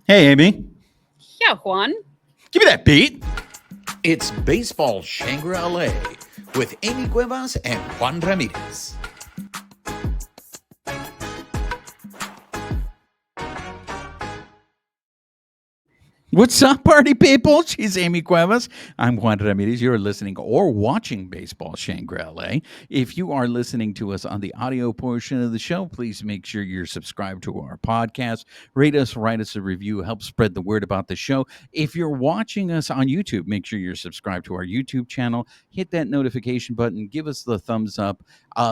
Hey, Amie, Yeah, Juan. give me that beat. It's Baseball Shangri-La with Amie Cuevas and Juan Ramirez. What's up, party people? She's Amie Cuevas. I'm Juan Ramirez. You're listening or watching Baseball Shangri-La. If you are listening to us on the audio portion of the show, please make sure you're subscribed to our podcast. Rate us, write us a review, help spread the word about the show. If you're watching us on YouTube, make sure you're subscribed to our YouTube channel. Hit that notification button. Give us the thumbs up.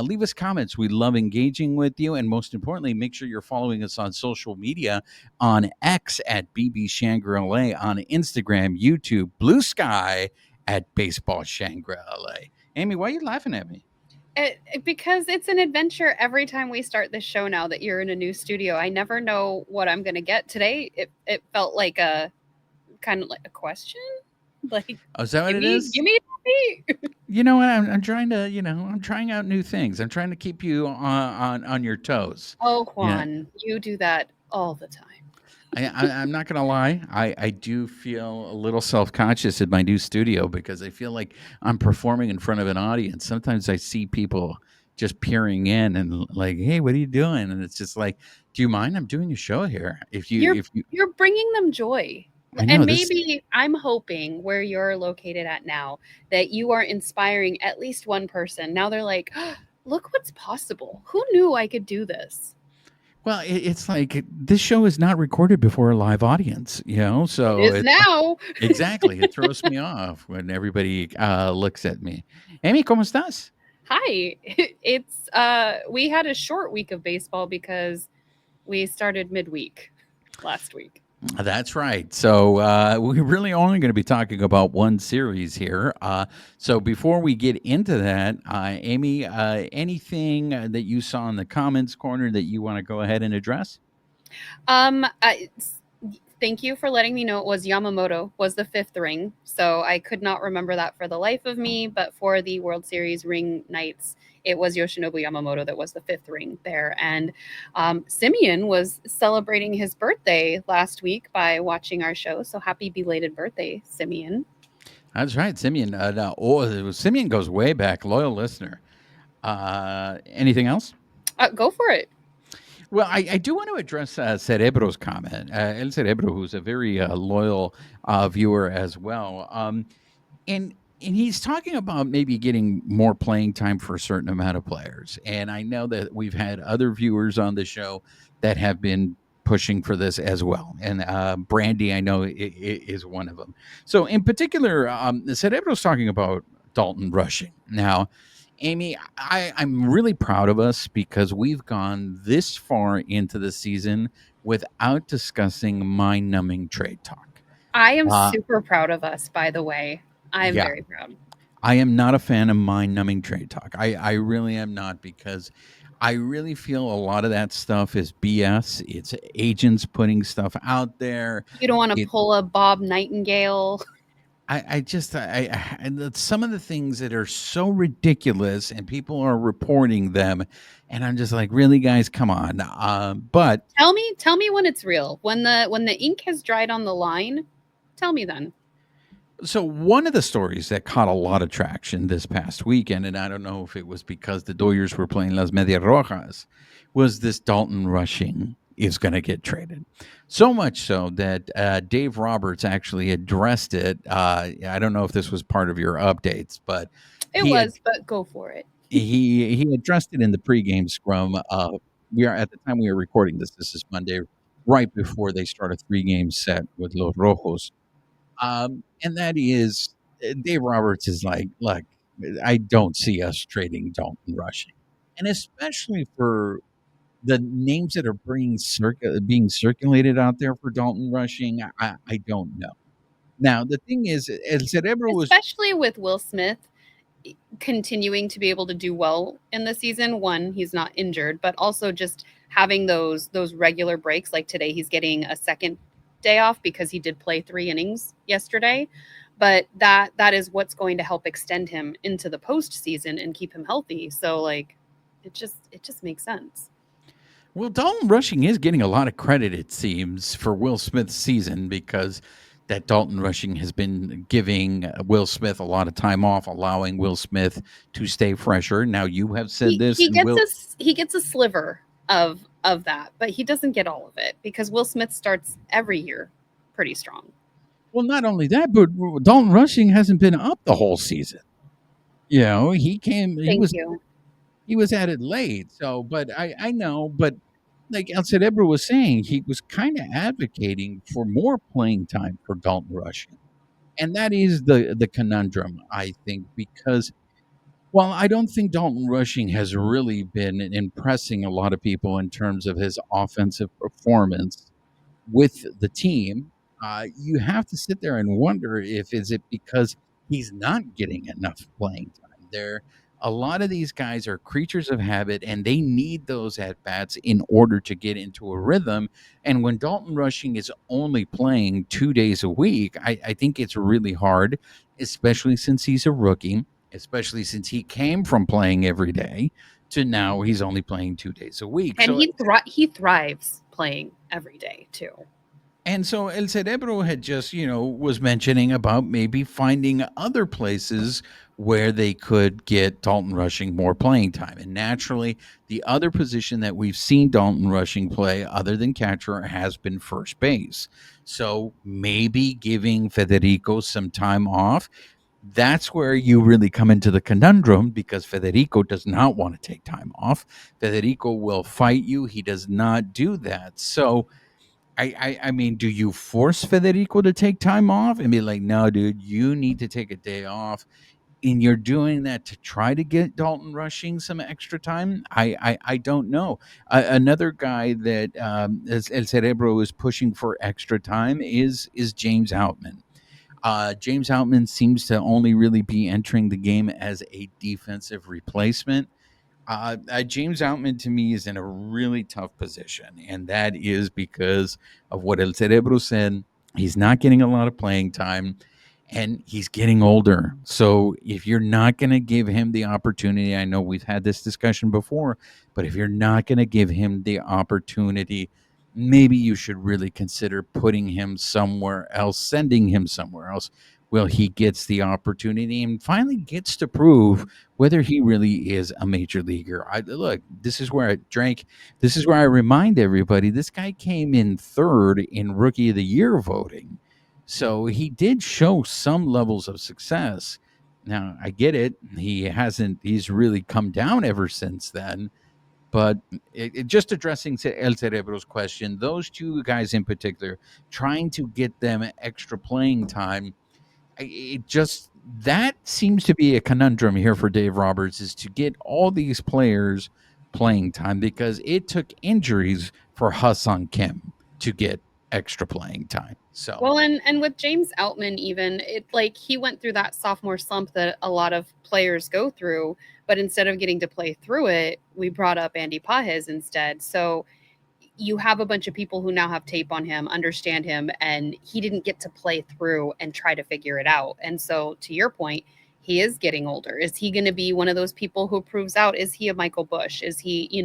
Leave us comments. We love engaging with you. And most importantly, make sure you're following us on social media on X at BB Shangri-La, on Instagram, YouTube, Bluesky at Baseball Shangri-La. Amie, why are you laughing at me? Because it's an adventure every time we start this show now that you're in a new studio. I never know what I'm going to get. Today, it felt like a kind of like a question. Like, Oh, is that what it is? Give me that. You know what? I'm trying to, I'm trying out new things. I'm trying to keep you on your toes. Oh, Yeah. Juan, you do that all the time. I'm not going to lie. I do feel a little self-conscious in my new studio because I feel like I'm performing in front of an audience. Sometimes I see people just peering in and like, hey, what are you doing? And it's just like, do you mind? I'm doing a show here. You're bringing them joy. I know And this. maybe I'm hoping where you're located at now that you are inspiring at least one person. Now they're like, look what's possible. Who knew I could do this? Well, it's like this show is not recorded before a live audience, It so is now. exactly. It throws me off when everybody looks at me. Amy, ¿cómo estás? Hi. It's we had a short week of baseball because we started midweek last week. That's right. So we're really only going to be talking about one series here. So before we get into that, Amie, anything that you saw in the comments corner that you want to go ahead and address? Thank you for letting me know it was Yamamoto was the fifth ring. So I could not remember that for the life of me, but for the World Series ring nights, it was Yoshinobu Yamamoto that was the fifth ring there. And Simeon was celebrating his birthday last week by watching our show. So happy belated birthday, Simeon. That's right, Simeon. Simeon goes way back, loyal listener. Anything else? Go for it. Well, I do want to address Cerebro's comment. El Cerebro, who's a very loyal viewer as well. And he's talking about maybe getting more playing time for a certain amount of players. And I know that we've had other viewers on the show that have been pushing for this as well. And Brandy, I know, is one of them. So in particular, Cerebro's talking about Dalton rushing. Now, Amie, I'm really proud of us because we've gone this far into the season without discussing mind-numbing trade talk. I am Uh, super proud of us, by the way. I'm yeah, very proud. I am not a fan of mind-numbing trade talk. I really am not because I really feel a lot of that stuff is BS. It's agents putting stuff out there. You don't want to It pull a Bob Nightingale. I just and some of the things that are so ridiculous and people are reporting them, and I'm just like, really, guys, come on. But Tell me when it's real. When the ink has dried on the line, tell me then. so one of the stories that caught a lot of traction this past weekend, and I don't know if it was because the Dodgers were playing Las Medias Rojas, was this Dalton Rushing is going to get traded. So much so that Dave Roberts actually addressed it. I don't know if this was part of your updates, but It he had was, but go for it. he addressed it in the pregame scrum. We are at the time we are recording this. This is Monday, right before they start a 3-game set with Los Rojos. And that is Dave Roberts is like, look, I don't see us trading Dalton Rushing, and especially for the names that are being circulated out there for Dalton Rushing. I don't know. Now the thing is, El Cerebro was Especially with Will Smith continuing to be able to do well in the season. One, he's not injured, but also just having those regular breaks. Like today, he's getting a second day off because he did play 3 innings yesterday. But that is what's going to help extend him into the postseason and keep him healthy. So like, it just makes sense. Well, Dalton Rushing is getting a lot of credit, it seems, for Will Smith's season because that Dalton Rushing has been giving Will Smith a lot of time off, allowing Will Smith to stay fresher. Now, you have said this, He and gets Will. he gets a sliver of that, but he doesn't get all of it because Will Smith starts every year pretty strong. Well, not only that, but Dalton Rushing hasn't been up the whole season. You know, he came, Thank you. he was at it late. So, but I know, but like El Cerebro was saying, he was kind of advocating for more playing time for Dalton Rushing. And that is the conundrum, I think, because while I don't think Dalton Rushing has really been impressing a lot of people in terms of his offensive performance with the team, you have to sit there and wonder if is it because he's not getting enough playing time. There, a lot of these guys are creatures of habit, and they need those at bats in order to get into a rhythm. And when Dalton Rushing is only playing 2 days a week, I think it's really hard, especially since he's a rookie, especially since he came from playing every day to now he's only playing 2 days a week. And So he thrives playing every day too. And so El Cerebro had just, was mentioning about maybe finding other places where they could get Dalton Rushing more playing time. And naturally, the other position that we've seen Dalton Rushing play, other than catcher, has been first base. So maybe giving Federico some time off. That's where you really come into the conundrum because Federico does not want to take time off. Federico will fight you. He does not do that. So, I mean, do you force Federico to take time off and be like, no, dude, you need to take a day off? And you're doing that to try to get Dalton Rushing some extra time? I don't know. Another guy that El Cerebro is pushing for extra time is James Outman. James Outman seems to only really be entering the game as a defensive replacement. James Outman to me is in a really tough position, and that is because of what El Cerebro said. He's not getting a lot of playing time, and he's getting older. So if you're not going to give him the opportunity, I know we've had this discussion before, but if you're not going to give him the opportunity, maybe you should really consider putting him somewhere else, sending him somewhere else. Well, he gets the opportunity and finally gets to prove whether he really is a major leaguer. Look, this is where I drank. This is where I remind everybody this guy came in third in Rookie of the Year voting. So he did show some levels of success. Now, I get it. He's really come down ever since then. But just addressing El Cerebro's question, those two guys in particular, trying to get them extra playing time, it just that seems to be a conundrum here for Dave Roberts is to get all these players playing time because it took injuries for Hassan Kim to get extra playing time. So Well, and with James Outman, even it like he went through that sophomore slump that a lot of players go through, but instead of getting to play through it, we brought up Andy Pajes instead. So you have a bunch of people who now have tape on him, understand him, and he didn't get to play through and try to figure it out. And so, to your point, he is getting older. Is he going to be one of those people who proves out? Is he a Michael Bush? Is he,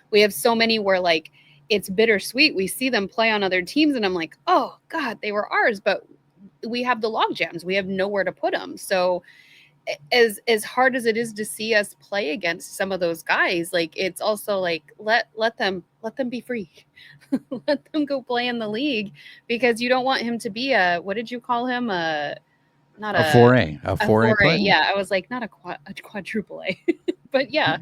we have so many where like it's bittersweet. We see them play on other teams, and I'm like, oh God, they were ours, but we have the log jams. We have nowhere to put them. So as hard as it is to see us play against some of those guys, like it's also like let them be free. Let them go play in the league because you don't want him to be a, what did you call him, not a 4A, a a 4A 4A. player. Yeah, I was like not a quadruple A. But yeah,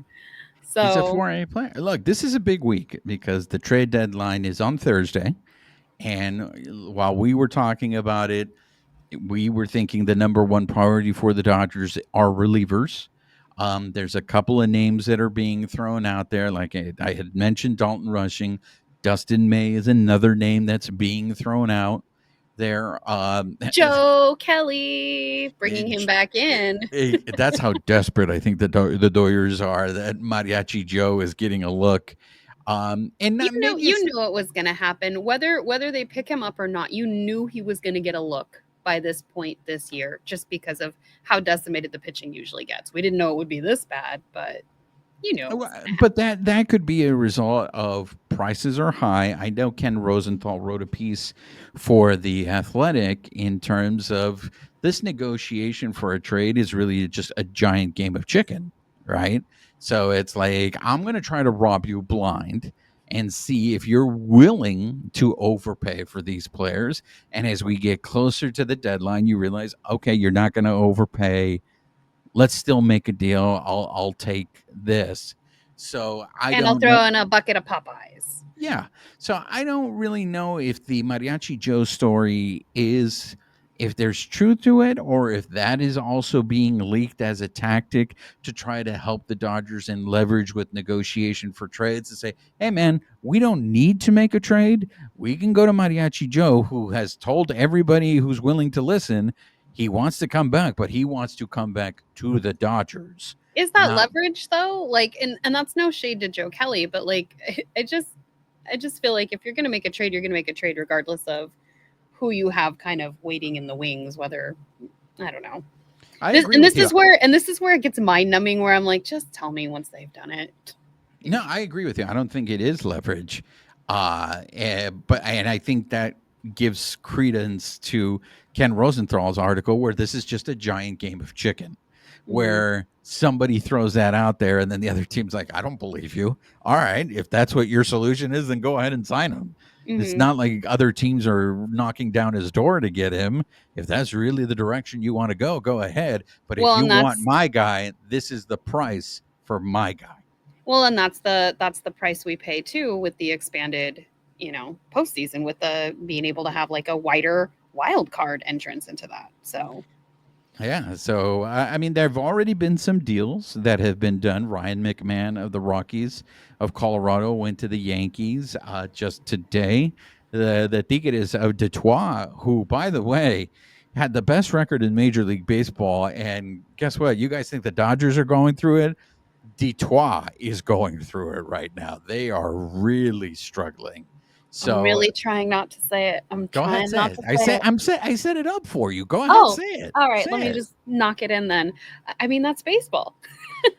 He's a so 4A player. Look, this is a big week because the trade deadline is on Thursday. And while we were talking about it, we were thinking the number one priority for the Dodgers are relievers. There's a couple of names that are being thrown out there. Like I had mentioned, Dalton Rushing. Dustin May is another name that's being thrown out there. Joe Kelly, bringing him back in. That's how desperate I think the Doyers are that Mariachi Joe is getting a look. And You not, know, maybe you it's knew it was going to happen, whether they pick him up or not. You knew he was going to get a look by this point this year, just because of how decimated the pitching usually gets. We didn't know it would be this bad, but You know, Well, but that could be a result of prices are high. I know Ken Rosenthal wrote a piece for The Athletic in terms of this negotiation for a trade is really just a giant game of chicken, right? So it's like, I'm going to try to rob you blind and see if you're willing to overpay for these players. And as we get closer to the deadline, you realize, okay, you're not going to overpay. Let's still make a deal. I'll take this. So I and I'll don't know. throw in a bucket of Popeyes. Yeah. So I don't really know if the Mariachi Joe story is, if there's truth to it, or if that is also being leaked as a tactic to try to help the Dodgers and leverage with negotiation for trades and say, hey, man, we don't need to make a trade. We can go to Mariachi Joe, who has told everybody who's willing to listen he wants to come back, but he wants to come back to the Dodgers. Is that Not leverage though? Like, and that's no shade to Joe Kelly, but like, I just feel like if you're going to make a trade, you're going to make a trade regardless of who you have kind of waiting in the wings. Whether I don't know. I This agree and with this you. is where it gets mind numbing. Where I'm like, just tell me once they've done it. No, I agree with you. I don't think it is leverage. But I think that gives credence to Ken Rosenthal's article where this is just a giant game of chicken, where somebody throws that out there and then the other team's like, I don't believe you. All right, if that's what your solution is, then go ahead and sign him. It's Mm-hmm. not like other teams are knocking down his door to get him. If that's really the direction you want to go ahead. But if Well, you and want that's my guy, this is the price for my guy. well, and that's the price we pay too with the expanded, postseason with the being able to have like a wider wild card entrance into that. So Yeah, so I mean, there have already been some deals that have been done. Ryan McMahon of the Rockies of Colorado went to the Yankees just today. The Tigres of Detroit, who, by the way, had the best record in Major League Baseball. And guess what? You guys think the Dodgers are going through it? Detroit is going through it right now. They are really struggling. I'm So really trying not to say it. I'm go ahead, trying say not it. to say it. I set it up for you. Go ahead, Oh, say it. all right. Say Let me it. just knock it in then. I mean, that's baseball.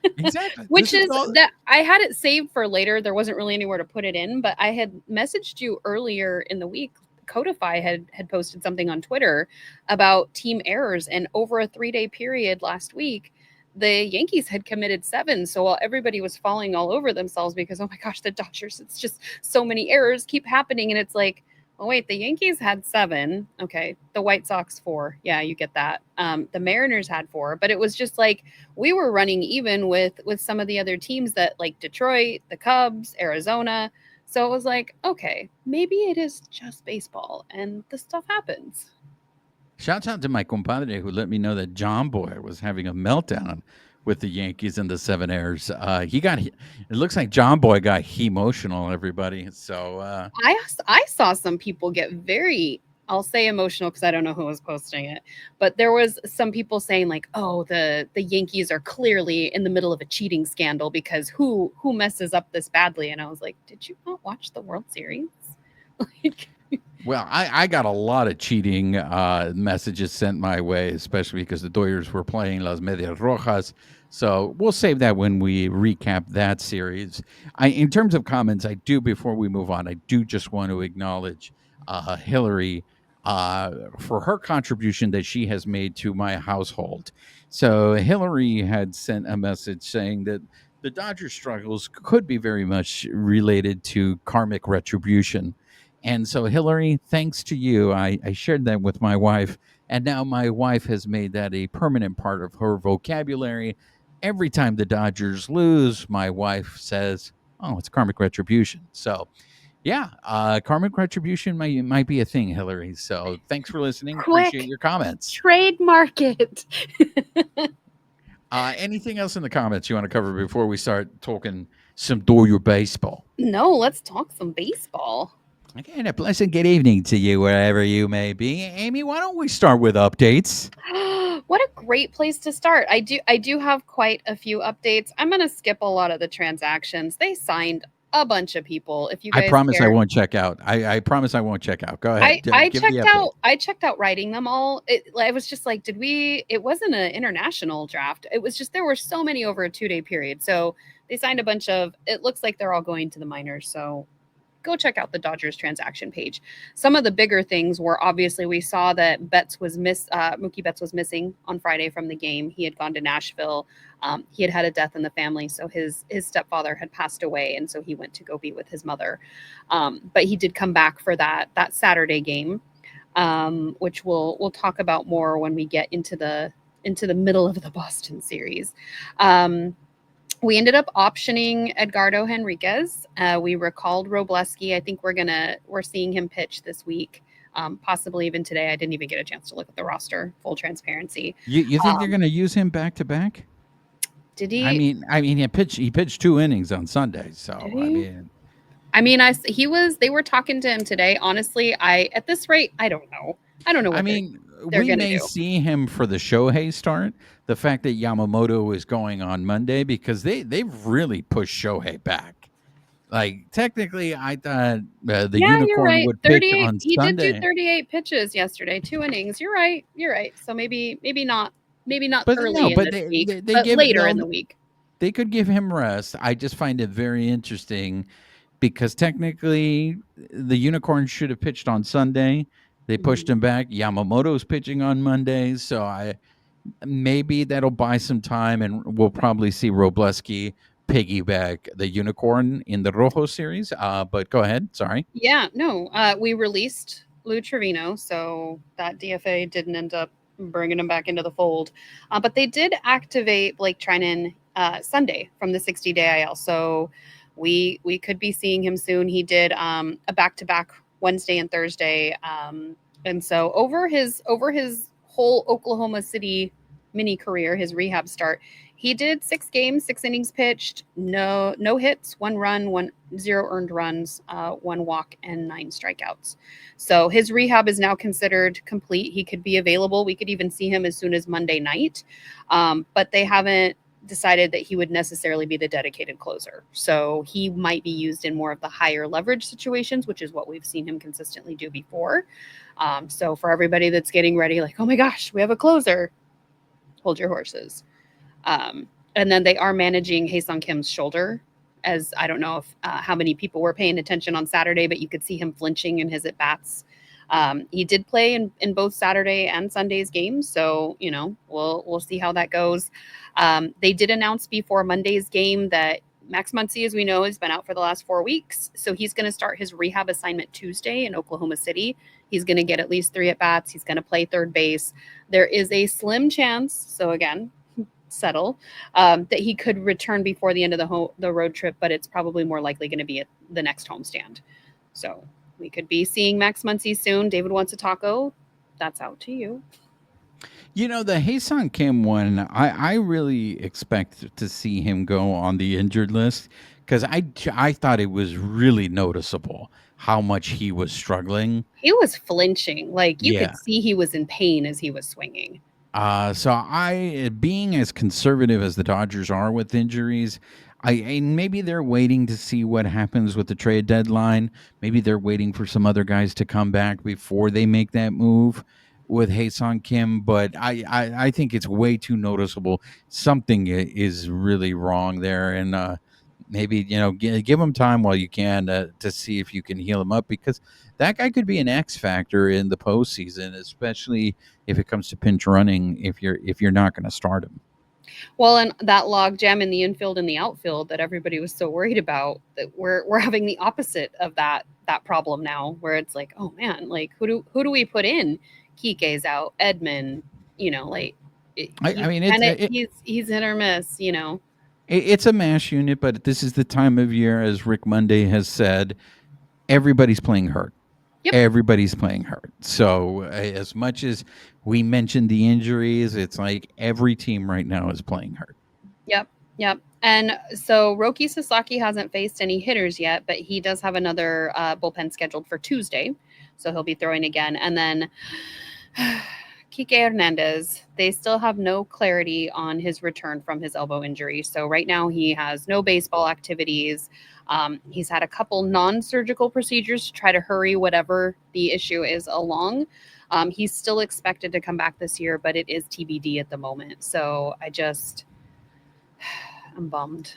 Exactly. Which This is is all. that I had it saved for later. There wasn't really anywhere to put it in, but I had messaged you earlier in the week. Codify had posted something on Twitter about team errors, and over a 3-day period last week, the Yankees had committed 7. So while everybody was falling all over themselves because, oh my gosh, the Dodgers, it's just so many errors keep happening, and it's like, oh wait, the Yankees had 7. Okay, the White Sox 4. Yeah, you get that. The Mariners had 4, but it was just like we were running even with some of the other teams that like Detroit, the Cubs, Arizona. So it was like, okay, maybe it is just baseball and this stuff happens. Shouts out to my compadre who let me know that John Boy was having a meltdown with the Yankees and the 7 errors. It looks like John Boy got emotional, everybody. So, I saw some people get very, I'll say emotional because I don't know who was posting it, but there was some people saying like, oh, the Yankees are clearly in the middle of a cheating scandal because who messes up this badly? And I was like, did you not watch the World Series? Like, well, I got a lot of cheating messages sent my way, especially because the Dodgers were playing Las Medias Rojas. So we'll save that when we recap that series. In terms of comments, before we move on, I do just want to acknowledge Hillary for her contribution that she has made to my household. So Hillary had sent a message saying that the Dodgers' struggles could be very much related to karmic retribution. And so, Hillary, thanks to you, I shared that with my wife. And now my wife has made that a permanent part of her vocabulary. Every time the Dodgers lose, my wife says, oh, it's karmic retribution. So, yeah, karmic retribution might be a thing, Hillary. So, thanks for listening. Appreciate quick, your comments. trademark it. Anything else in the comments you want to cover before we start talking some Dodger baseball? No, let's talk some baseball. Okay, and a pleasant good evening to you wherever you may be. Amie, why don't we start with updates? What a great place to start. I do have quite a few updates. I'm going to skip a lot of the transactions. They signed a bunch of people. If you I guys promise I care, won't check out. I promise I won't check out. Go ahead. Give me the update. I checked out writing them all. I was just like, did we? It wasn't an international draft. It was just there were so many over a 2-day period. So they signed a bunch of. It looks like they're all going to the minors. So go check out the Dodgers transaction page. Some of the bigger things were obviously we saw that Mookie Betts was missing on Friday from the game. He had gone to Nashville. He had had a death in the family, so his stepfather had passed away, and so he went to go be with his mother. But he did come back for that Saturday game, which we'll talk about more when we get into the middle of the Boston series. We ended up optioning Edgardo Henriquez. We recalled Robleski. I think we're seeing him pitch this week, possibly even today. I didn't even get a chance to look at the roster. Full transparency. You think they're going to use him back to back? Did he? He pitched 2 innings on Sunday. So Did he? They were talking to him today. Honestly, at this rate, I don't know. I don't know what they're we going to may do. see him for the Shohei start. The fact that Yamamoto is going on Monday, because they've really pushed Shohei back. Like, technically, I thought the You're unicorn right. would pitch 38. on He did do Sunday. 38 pitches yesterday, 2 innings. You're right. So maybe not But early in this week, but later in the week. They could give him rest. I just find it very interesting because technically the unicorn should have pitched on Sunday. They pushed him back. Yamamoto's pitching on Monday, so maybe that'll buy some time, and we'll probably see Robleski piggyback the unicorn in the Rojo series. But go ahead. Sorry. Yeah, no. We released Lou Trevino, so that DFA didn't end up bringing him back into the fold. But they did activate Blake Treinen Sunday from the 60-day IL, so we could be seeing him soon. He did a back-to-back Wednesday and Thursday, and so over his whole Oklahoma City mini career, his rehab start, he did 6 games, 6 innings pitched, no hits, 1 run, 0 earned runs, 1 walk, and 9 strikeouts. So his rehab is now considered complete. He could be available. We could even see him as soon as Monday night, but they haven't decided that he would necessarily be the dedicated closer. So he might be used in more of the higher leverage situations, which is what we've seen him consistently do before. So for everybody that's getting ready, like, oh my gosh, we have a closer, hold your horses. And then they are managing Hae-Sung Kim's shoulder, as I don't know if how many people were paying attention on Saturday, but you could see him flinching in his at-bats. He did play in both Saturday and Sunday's games, so we'll see how that goes. They did announce before Monday's game that Max Muncy, as we know, has been out for the last 4 weeks, so he's going to start his rehab assignment Tuesday in Oklahoma City. He's going to get at least 3 at-bats. He's going to play third base. There is a slim chance, so again, settle, that he could return before the end of the road trip, but it's probably more likely going to be at the next homestand. So we could be seeing Max Muncy soon. David wants a taco. That's out to you. The Hae-Sung Kim one, I really expect to see him go on the injured list, because I thought it was really noticeable how much he was struggling. He was flinching. Like, you Yeah. could see he was in pain as he was swinging. So being as conservative as the Dodgers are with injuries, maybe they're waiting to see what happens with the trade deadline. Maybe they're waiting for some other guys to come back before they make that move with Hae-Sung Kim. But I think it's way too noticeable. Something is really wrong there, and maybe give him time while you can to see if you can heal him up, because that guy could be an X factor in the postseason, especially if it comes to pinch running, if you're not going to start him. Well, and that log jam in the infield and the outfield that everybody was so worried about, that we're having the opposite of that problem now, where it's like, oh man, like who do we put in? Kike's out, Edman, he's hit or miss, It's a mash unit, but this is the time of year, as Rick Monday has said, everybody's playing hurt. Yep. Everybody's playing hurt. So as much as we mentioned the injuries, it's like every team right now is playing hurt. Yep. And so Roki Sasaki hasn't faced any hitters yet, but he does have another bullpen scheduled for Tuesday. So he'll be throwing again. And then Kike Hernandez, they still have no clarity on his return from his elbow injury. So right now he has no baseball activities. He's had a couple non-surgical procedures to try to hurry whatever the issue is along. He's still expected to come back this year, but it is TBD at the moment. So I'm bummed.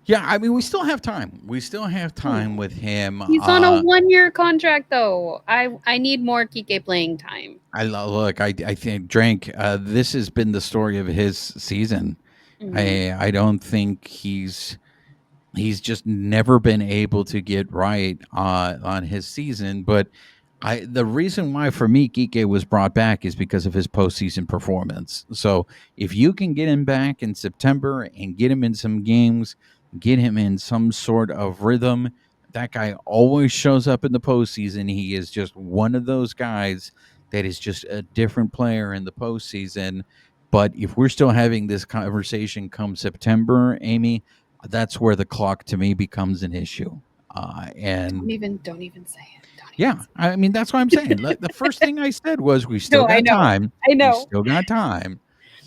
Yeah, I mean, we still have time. We still have time with him. He's on a 1-year contract, though. I need more Kike playing time. Look. I think Drink. This has been the story of his season. I don't think he's just never been able to get right on his season. But the reason why for me Kike was brought back is because of his postseason performance. So if you can get him back in September and get him in some games, get him in some sort of rhythm, that guy always shows up in the postseason. He is just one of those guys that is just a different player in the postseason. But if we're still having this conversation come September, Amie, that's where the clock to me becomes an issue. And don't even say it. yeah, I mean that's what I'm saying. The first thing I said was we still got time. I know. We still got time.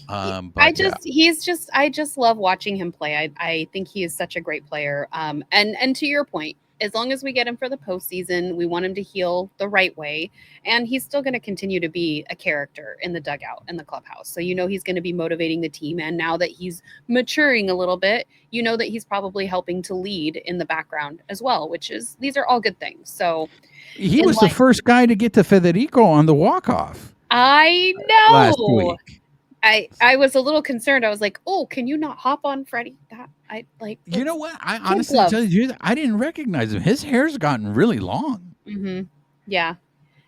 But I just love watching him play. I think he is such a great player. And to your point, as long as we get him for the postseason, we want him to heal the right way. And he's still going to continue to be a character in the dugout and the clubhouse. So, he's going to be motivating the team. And now that he's maturing a little bit, that he's probably helping to lead in the background as well, these are all good things. So he was the first guy to get to Federico on the walk-off. I know. Last week. I was a little concerned. I was like, "Oh, can you not hop on Freddie?" You know what? I honestly tell you, I didn't recognize him. His hair's gotten really long. Mm-hmm. Yeah.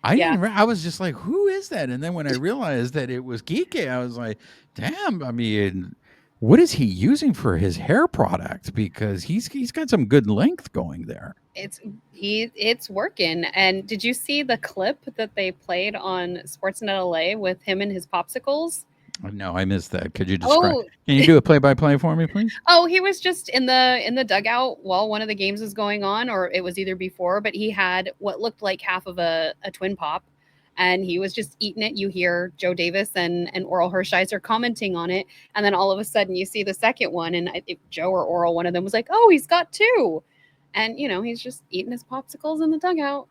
I was just like, "Who is that?" And then when I realized that it was Kike, I was like, "Damn! I mean, what is he using for his hair product? Because he's got some good length going there." It's working. And did you see the clip that they played on Sportsnet LA with him and his popsicles? No, I missed that. Could you describe? Can you do a play-by-play for me, please? Oh, he was just in the dugout while one of the games was going on, or it was either before, but he had what looked like half of a twin pop, and he was just eating it. You hear Joe Davis and Oral Hershiser commenting on it, and then all of a sudden you see the second one, and Joe or Oral, one of them was like, "Oh, he's got two," and he's just eating his popsicles in the dugout.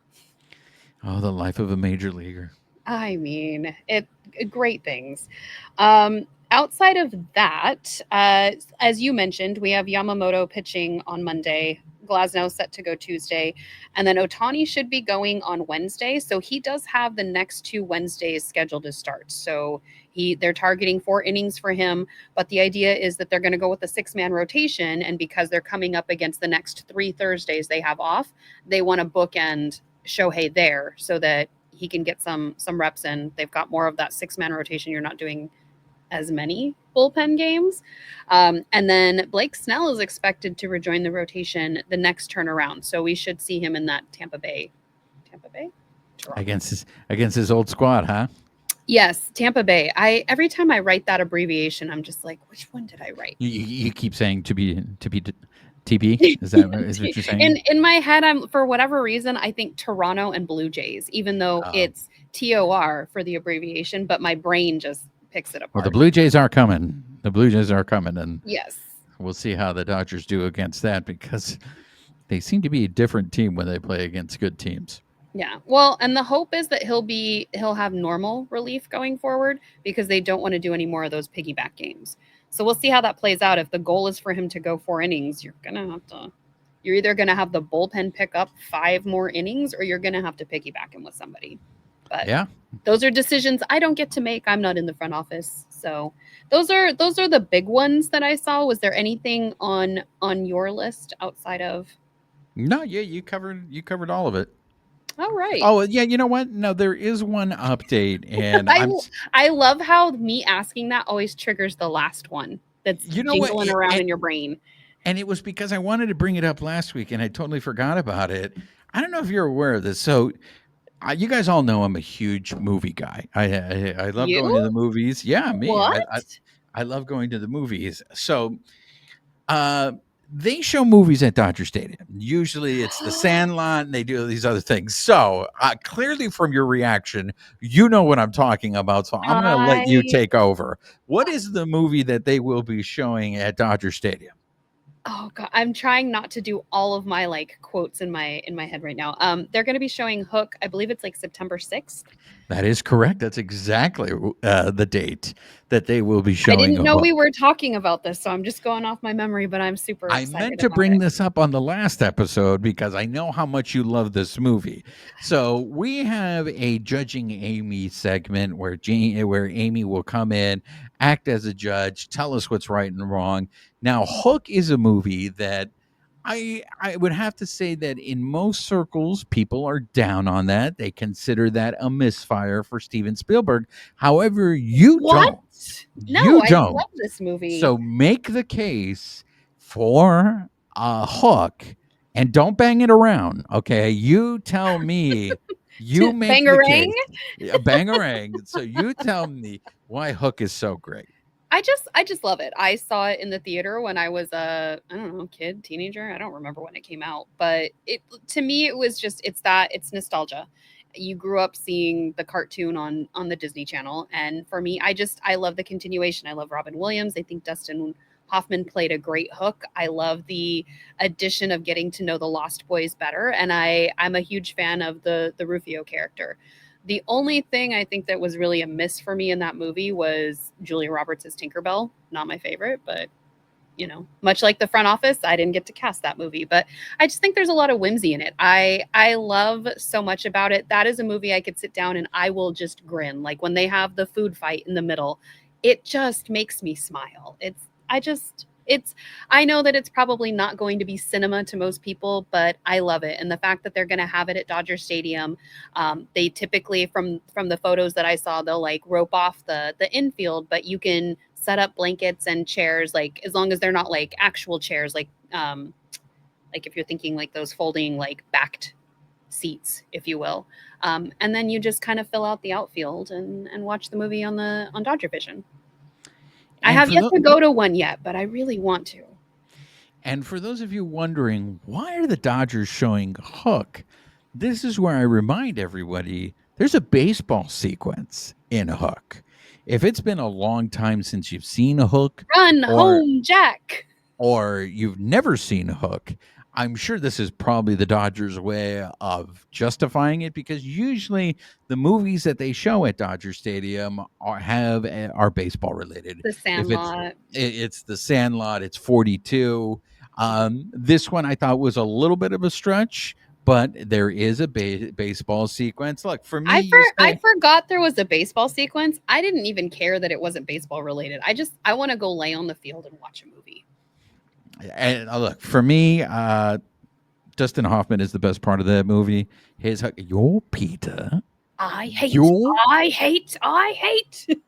Oh, the life of a major leaguer. I mean, great things. Outside of that, as you mentioned, we have Yamamoto pitching on Monday, Glasnow set to go Tuesday, and then Ohtani should be going on Wednesday. So he does have the next 2 Wednesdays scheduled to start. So they're targeting 4 innings for him, but the idea is that they're going to go with a 6-man rotation, and because they're coming up against the next 3 Thursdays they have off, they want to bookend Shohei there so that he can get some reps in. They've got more of that 6-man rotation. You're not doing as many bullpen games. And then Blake Snell is expected to rejoin the rotation the next turnaround. So we should see him in that Tampa Bay? Against his old squad, huh? Yes, Tampa Bay. Every time I write that abbreviation, I'm just like, which one did I write? You keep saying to be TB? Is that what you're saying? In my head, for whatever reason, I think Toronto and Blue Jays, even though it's TOR for the abbreviation, but my brain just picks it apart. Well, the Blue Jays are coming. And yes, we'll see how the Dodgers do against that, because they seem to be a different team when they play against good teams. Yeah. Well, and the hope is that he'll have normal relief going forward, because they don't want to do any more of those piggyback games. So we'll see how that plays out. If the goal is for him to go 4 innings, you're either going to have the bullpen pick up 5 more innings, or you're going to have to piggyback him with somebody. But yeah, those are decisions I don't get to make. I'm not in the front office. So those are the big ones that I saw. Was there anything on your list outside of? No, yeah, you covered all of it. All right. Oh, yeah, you know what? No, there is one update, and I love how me asking that always triggers the last one that's jingling around in your brain. And it was because I wanted to bring it up last week, and I totally forgot about it. I don't know if you're aware of this. So you guys all know I'm a huge movie guy. I love going to the movies. Yeah, me. What? I love going to the movies. So they show movies at Dodger Stadium. Usually it's the Sandlot and they do these other things. So clearly from your reaction, you know what I'm talking about. So I'm going to let you I take over. What is the movie that they will be showing at Dodger Stadium? Oh god, I'm trying not to do all of my like quotes in my head right now. They're going to be showing Hook. I believe it's like September 6th. That is correct. That's exactly the date that they will be I showing didn't know Hook. we were talking about this, so I'm just going off my memory, but I'm super I excited meant to about bring it. this up on the last episode because I know how much you love this movie. So we have a judging Amie segment where Amie will come in, act as a judge, tell us what's right and wrong. Now, Hook is a movie that I would have to say that in most circles, people are down on that. They consider that a misfire for Steven Spielberg. However, you What? don't. No, You I don't. love this movie. So make the case for a Hook and don't bang it around. Okay. You tell me, you make the Bangarang? case. A bangarang. So you tell me why Hook is so great. I just love it. I saw it in the theater when I was a I don't know, kid, teenager. I don't remember when it came out, but it to me it was just it's nostalgia. You grew up seeing the cartoon on the Disney Channel, and for me I love the continuation. I love Robin Williams. I think Dustin Hoffman played a great Hook. I love the addition of getting to know the Lost Boys better, and I'm a huge fan of the Rufio character. The only thing I think that was really a miss for me in that movie was Julia Roberts as Tinkerbell. Not my favorite, but much like The Front Office, I didn't get to cast that movie, but I just think there's a lot of whimsy in it. I love so much about it. That is a movie I could sit down and I will just grin. Like when they have the food fight in the middle, it just makes me smile. I know that it's probably not going to be cinema to most people, but I love it. And the fact that they're going to have it at Dodger Stadium, they typically from the photos that I saw, they'll like rope off the infield, but you can set up blankets and chairs, like as long as they're not like actual chairs, like if you're thinking like those folding like backed seats, if you will. And then you just kind of fill out the outfield and watch the movie on Dodger Vision. I And have for yet to go to one yet, but I really want to. And for those of you wondering, why are the Dodgers showing Hook? This is where I remind everybody there's a baseball sequence in Hook. If it's been a long time since you've seen a Hook, Run or home, Jack. or you've never seen a Hook, I'm sure this is probably the Dodgers' way of justifying it because usually the movies that they show at Dodger Stadium are baseball related. The If Sandlot. it's the Sandlot, it's 42. This one I thought was a little bit of a stretch, but there is a baseball sequence. Look, for me, I forgot there was a baseball sequence. I didn't even care that it wasn't baseball related. I want to go lay on the field and watch a movie. and look, for me, Dustin Hoffman is the best part of that movie. Yo, Peter. I hate. Yo, I hate.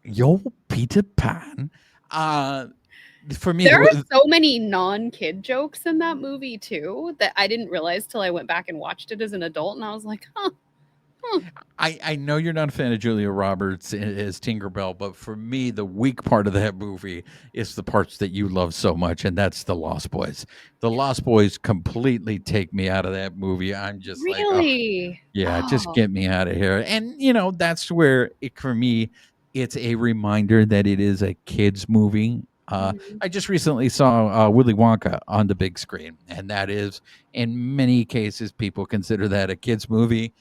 yo, Peter Pan. For me, There are so many non-kid jokes in that movie too that I didn't realize till I went back and watched it as an adult, and I was like, huh. I know you're not a fan of Julia Roberts as Tinkerbell, but for me, the weak part of that movie is the parts that you love so much, and that's the Lost Boys. The Lost Boys completely take me out of that movie. I'm just like, oh, Really? yeah, just Oh. get me out of here. And that's where for me, it's a reminder that it is a kids movie. I just recently saw Willy Wonka on the big screen, and that is, in many cases, people consider that a kids movie.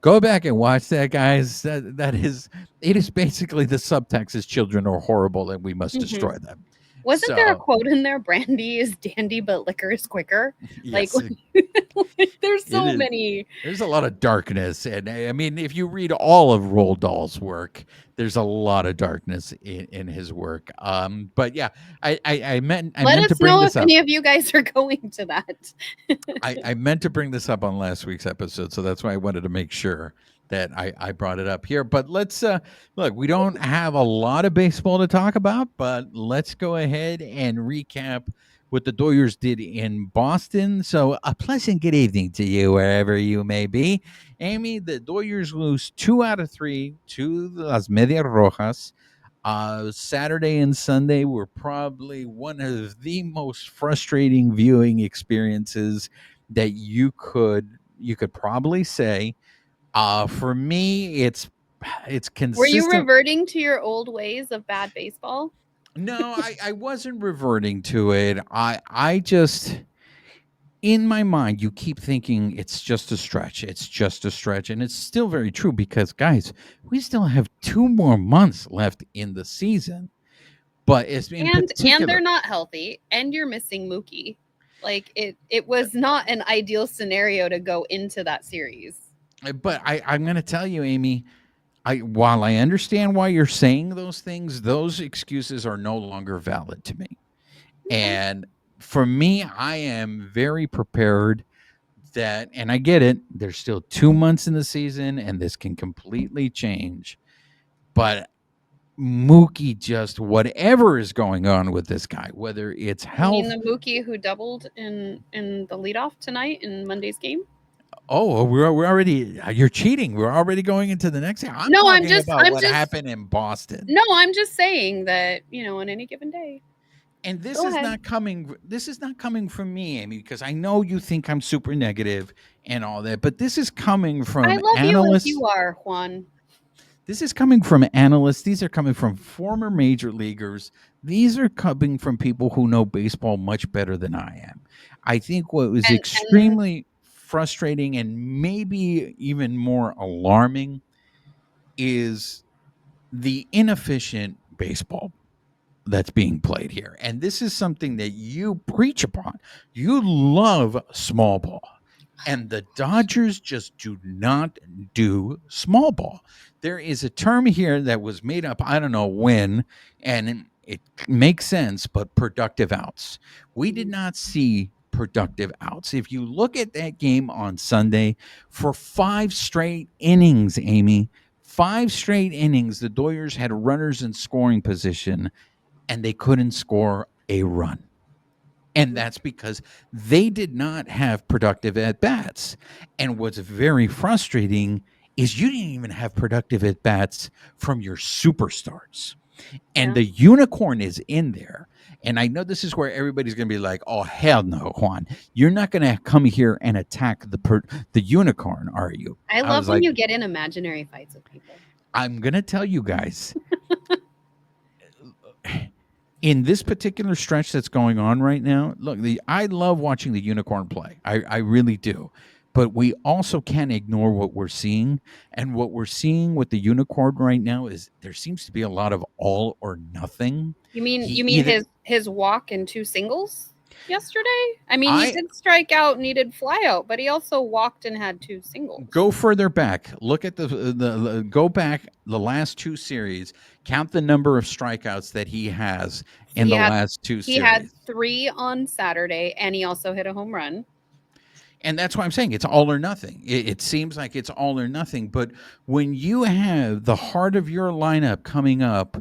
Go back and watch that, guys. It is basically the subtext is children are horrible and we must destroy them. Wasn't there a quote in there? Brandy is dandy, but liquor is quicker. Yes, There's so many. There's a lot of darkness, and I mean, if you read all of Roald Dahl's work, there's a lot of darkness in his work. But yeah, I meant to bring know this if up. any of you guys are going to that. I meant to bring this up on last week's episode, so that's why I wanted to make sure that I brought it up here. But let's look, we don't have a lot of baseball to talk about, but let's go ahead and recap what the Doyers did in Boston. So a pleasant good evening to you wherever you may be. Amie, the Doyers lose 2 out of 3 to the Las Medias Rojas. Saturday and Sunday were probably one of the most frustrating viewing experiences that you could probably say. For me, it's Were you consistent. reverting to your old ways of bad baseball? No, I wasn't reverting to it. I just, in my mind, you keep thinking it's just a stretch. It's just a stretch. And it's still very true because, guys, we still have 2 more months left in the season. But it's in And they're particular, not healthy, and you're missing Mookie. Like it was not an ideal scenario to go into that series. but I'm going to tell you, Amy, while I understand why you're saying those things, those excuses are no longer valid to me. Okay. And for me, I am very prepared that, and I get it, there's still 2 months in the season and this can completely change. But Mookie, just whatever is going on with this guy, whether it's You mean health. the Mookie who doubled in the leadoff tonight in Monday's game? Oh, we're already, you're cheating. We're already going into the next thing. I'm No, talking about what happened in Boston. no, I'm just saying that, on any given day. And this Go is ahead. not coming. This is not coming from me, Amy, because I know you think I'm super negative and all that. But this is coming I from love you as analysts. you are, Juan. This is coming from analysts. These are coming from former major leaguers. These are coming from people who know baseball much better than I am. I think what was And extremely frustrating and maybe even more alarming is the inefficient baseball that's being played here. And this is something that you preach upon. You love small ball. And the Dodgers just do not do small ball. There is a term here that was made up, I don't know when, and it makes sense, but productive outs. We did not see productive outs. If you look at that game on Sunday, for 5 straight innings, Amy, 5 straight innings, the Dodgers had runners in scoring position and they couldn't score a run. And that's because they did not have productive at bats. And what's very frustrating is you didn't even have productive at bats from your superstars. And Yeah. the unicorn is in there. And I know this is where everybody's going to be like, "Oh hell no, Juan! You're not going to come here and attack the unicorn, are you?" I I love was when like, you get in imaginary fights with people. "I'm going to tell you guys, in this particular stretch that's going on right now, look, I love watching the unicorn play. I really do. But we also can't ignore what we're seeing. And what we're seeing with the unicorn right now is there seems to be a lot of all or nothing. You mean He you mean either his walk and 2 singles yesterday? I mean, he I did strike out and he did fly out, but he also walked and had 2 singles. go further back. Look at the go back the last 2 series. Count the number of strikeouts that he has in He the had last 2 he had series. 3 on Saturday, and he also hit a home run. And that's why I'm saying it's all or nothing. It seems like it's all or nothing. But when you have the heart of your lineup coming up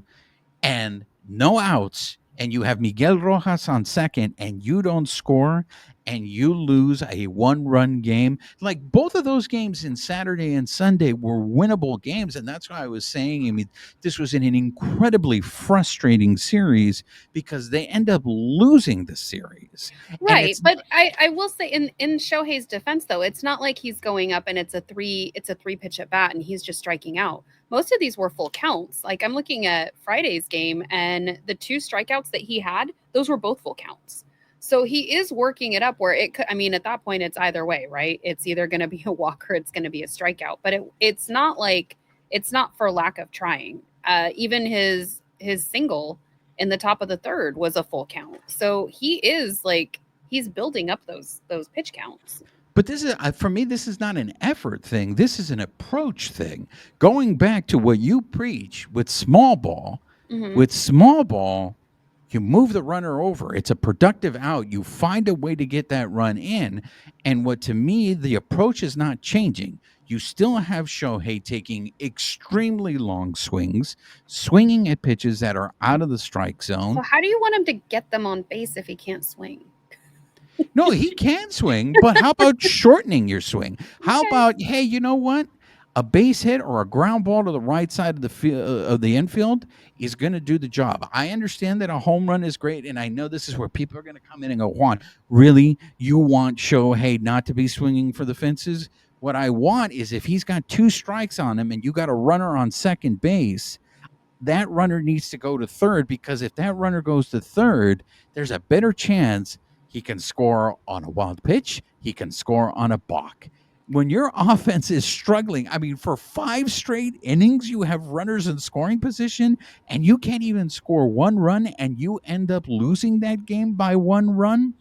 and no outs, and you have Miguel Rojas on second, and you don't score, and you lose a 1-run game, like both of those games in Saturday and Sunday were winnable games. And that's why I was saying, I mean, this was an incredibly frustrating series because they end up losing the series. And Right, it's but I will say in Shohei's defense though, it's not like he's going up and it's a 3 pitch at bat and he's just striking out. Most of these were full counts. Like I'm looking at Friday's game and the 2 strikeouts that he had, those were both full counts. So he is working it up where it could, I mean, at that point it's either way, right? It's either going to be a walk or it's going to be a strikeout, but it's not like it's not for lack of trying. Even his single in the top of the third was a full count. So he is like he's building up those pitch counts. But this is for me. This is not an effort thing. This is an approach thing. Going back to what you preach with small ball. Mhm. With small ball, you move the runner over. It's a productive out. You find a way to get that run in. And what to me, the approach is not changing. You still have Shohei taking extremely long swings, swinging at pitches that are out of the strike zone. So how do you want him to get them on base if he can't swing? No, he can swing, but how about shortening your swing? How Okay. about, hey, you know what? A base hit or a ground ball to the right side of the infield is going to do the job. I understand that a home run is great, and I know this is where people are going to come in and go, Juan, really? You want Shohei not to be swinging for the fences? What I want is if he's got 2 strikes on him and you got a runner on second base, that runner needs to go to third, because if that runner goes to third, there's a better chance he can score on a wild pitch, he can score on a balk. When your offense is struggling, I mean, for 5 straight innings, you have runners in scoring position and you can't even score 1 run, and you end up losing that game by 1 run.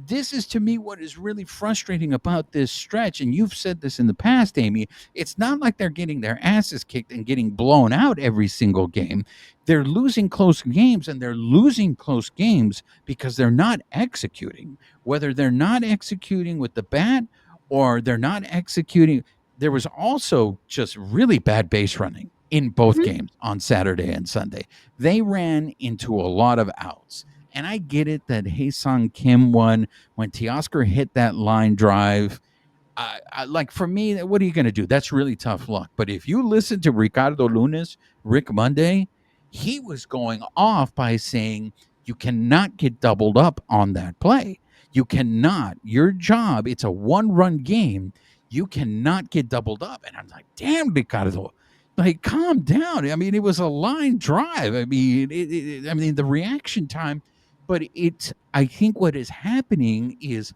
This is, to me, what is really frustrating about this stretch. And you've said this in the past, Amie. It's not like they're getting their asses kicked and getting blown out every single game. They're losing close games, and they're losing close games because they're not executing. Whether they're not executing with the bat or they're not executing. There was also just really bad base running in both Mhm. games on Saturday and Sunday. They ran into a lot of outs. And I get it that Hae-Sung Kim won when Teoscar hit that line drive. Like, for me, what are you going to do? That's really tough luck. But if you listen to Ricardo Lunes, Rick Monday, he was going off by saying you cannot get doubled up on that play. You cannot. Your job, it's a 1-run game. You cannot get doubled up. And I'm like, damn, Ricardo, like, calm down. I mean, it was a line drive. I mean, I mean, the reaction time. But I think what is happening is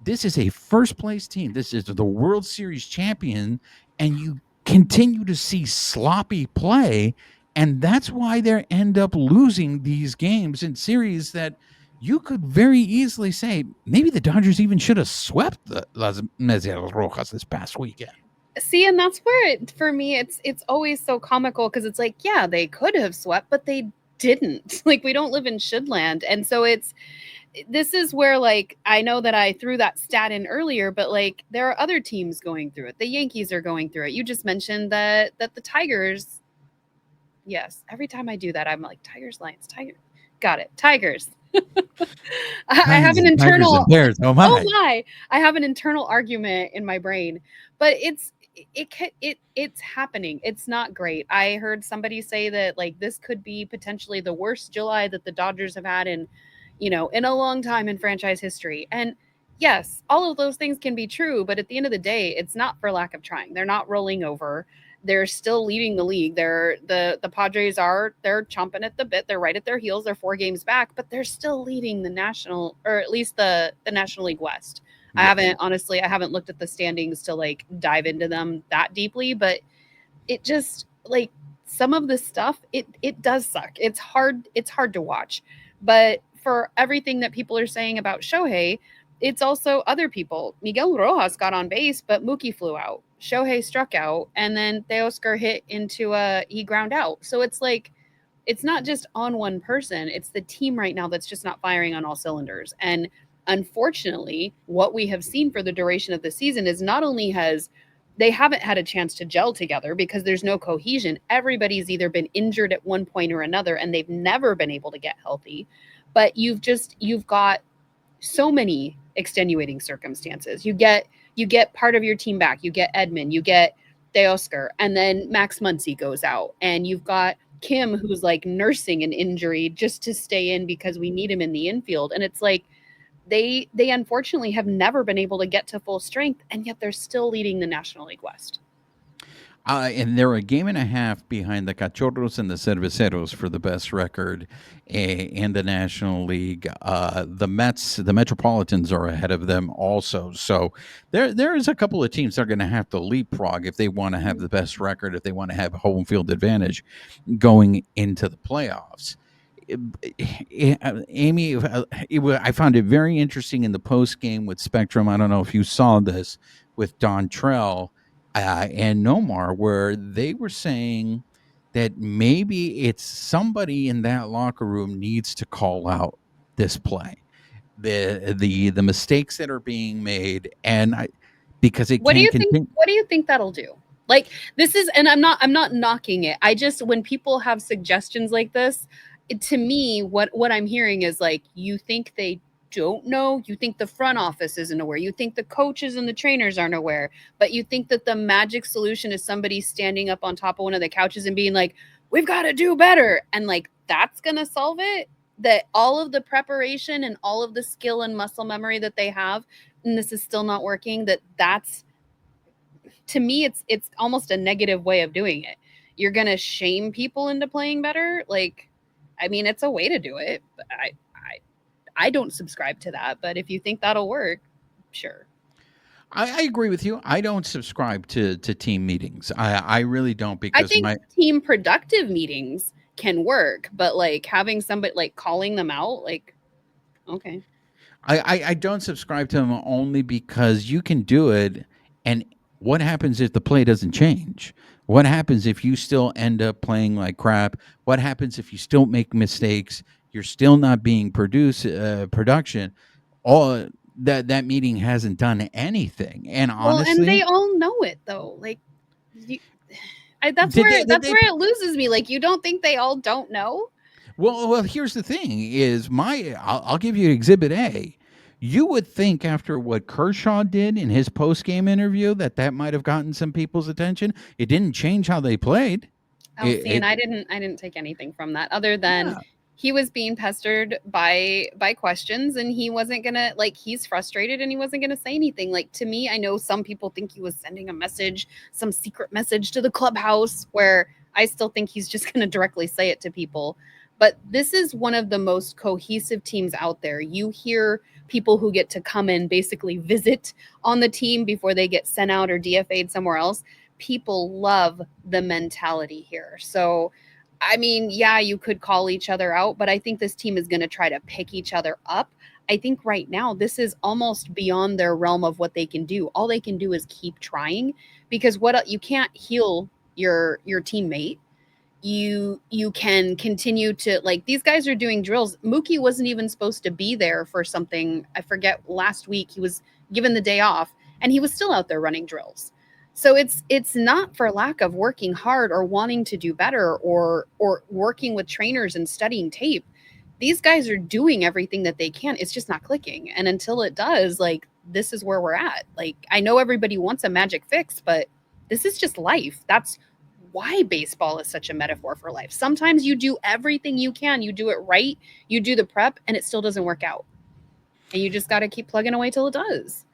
this is a first place team. This is the World Series champion, and you continue to see sloppy play, and that's why they end up losing these games in series that you could very easily say maybe the Dodgers even should have swept the Las Medias Rojas this past weekend. See, and that's where for me it's always so comical, because it's like, yeah, they could have swept, but they didn't. Like, we don't live in shouldland. And so this is where, like, I know that I threw that stat in earlier, but like, there are other teams going through it. The Yankees are going through it. You just mentioned that the Tigers. Yes, every time I do that, I'm like, Tigers, Lions, Tigers. Got it. Tigers. I have an Tigers and internal. Bears. Oh Oh my. my! I have an internal argument in my brain, but it's happening. It's not great. I heard somebody say that, like, this could be potentially the worst July that the Dodgers have had in a long time in franchise history. And yes, all of those things can be true, but at the end of the day, it's not for lack of trying. They're not rolling over. They're still leading the league. The Padres they're chomping at the bit. They're right at their heels. They're 4 games back, but they're still leading the national, or at least the National League West. Yes. I haven't looked at the standings to like dive into them that deeply, but it just, like, some of the stuff, it does suck. It's hard to watch. But for everything that people are saying about Shohei, it's also other people. Miguel Rojas got on base, but Mookie flew out. Shohei struck out, and then Teoscar hit into he ground out. So it's like, it's not just on one person. It's the team right now that's just not firing on all cylinders. And unfortunately, what we have seen for the duration of the season is not only they haven't had a chance to gel together because there's no cohesion. Everybody's either been injured at one point or another, and they've never been able to get healthy. But you've got so many extenuating circumstances. You get part of your team back. You get Edman, you get Teoscar, and then Max Muncy goes out, and you've got Kim, who's like nursing an injury just to stay in because we need him in the infield. And it's like, they unfortunately have never been able to get to full strength, and yet they're still leading the National League West. And they're a game and a half behind the Cachorros and the Cerveceros for the best record in the National League. The Mets, the Metropolitans, are ahead of them also. So there is a couple of teams that are going to have to leapfrog if they want to have the best record, if they want to have home field advantage going into the playoffs. Amie, I found it very interesting in the post game with Spectrum. I don't know if you saw this with Don Trell and Nomar, where they were saying that maybe it's somebody in that locker room needs to call out this play, the mistakes that are being made, and because it can't continue. What do you think that'll do? Like, this is, and I'm not knocking it. I just, when people have suggestions like this, to me, what I'm hearing is like, you think they don't know. You think the front office isn't aware. You think the coaches and the trainers aren't aware. But you think that the magic solution is somebody standing up on top of one of the couches and being like, we've got to do better. And like, that's going to solve it. That all of the preparation and all of the skill and muscle memory that they have, and this is still not working, that's, to me, it's almost a negative way of doing it. You're going to shame people into playing better. Like, I mean, it's a way to do it. But I don't subscribe to that, but if you think that'll work, sure. I agree with you. I don't subscribe to team meetings. I really don't, I because think team productive meetings can work, but like having somebody like calling them out, like, okay. I don't subscribe to them only because you can do it, and what happens if the play doesn't change? What happens if you still end up playing like crap? What happens if you still make mistakes? You're still not being production. All that meeting hasn't done anything. And Well, and they honestly, all know it though. Like, you, that's did where they it loses me. Like, you don't think they all don't know? Well, here's the thing: is I'll give you Exhibit A. You would think after what Kershaw did in his post game interview that might have gotten some people's attention. It didn't change how they played. Oh, see, and I didn't take anything from that other than Yeah. he was being pestered by questions, and he wasn't gonna, like, he's frustrated and he wasn't gonna say anything. Like, to me, I know some people think he was sending a message, some secret message to the clubhouse, where I still think he's just gonna directly say it to people. But this is one of the most cohesive teams out there. You hear people who get to come and basically visit on the team before they get sent out or DFA'd somewhere else. People love the mentality here. So, I mean, yeah, you could call each other out, but I think this team is going to try to pick each other up. I think right now this is almost beyond their realm of what they can do. All they can do is keep trying, because what you can't heal your teammate. You can continue to, like, these guys are doing drills. Mookie wasn't even supposed to be there for something. I forget, last week he was given the day off and he was still out there running drills. So it's not for lack of working hard or wanting to do better or working with trainers and studying tape. These guys are doing everything that they can. It's just not clicking. And until it does, like, this is where we're at. Like, I know everybody wants a magic fix, but this is just life. That's why baseball is such a metaphor for life. Sometimes you do everything you can, you do it right, you do the prep, and it still doesn't work out. And you just got to keep plugging away till it does.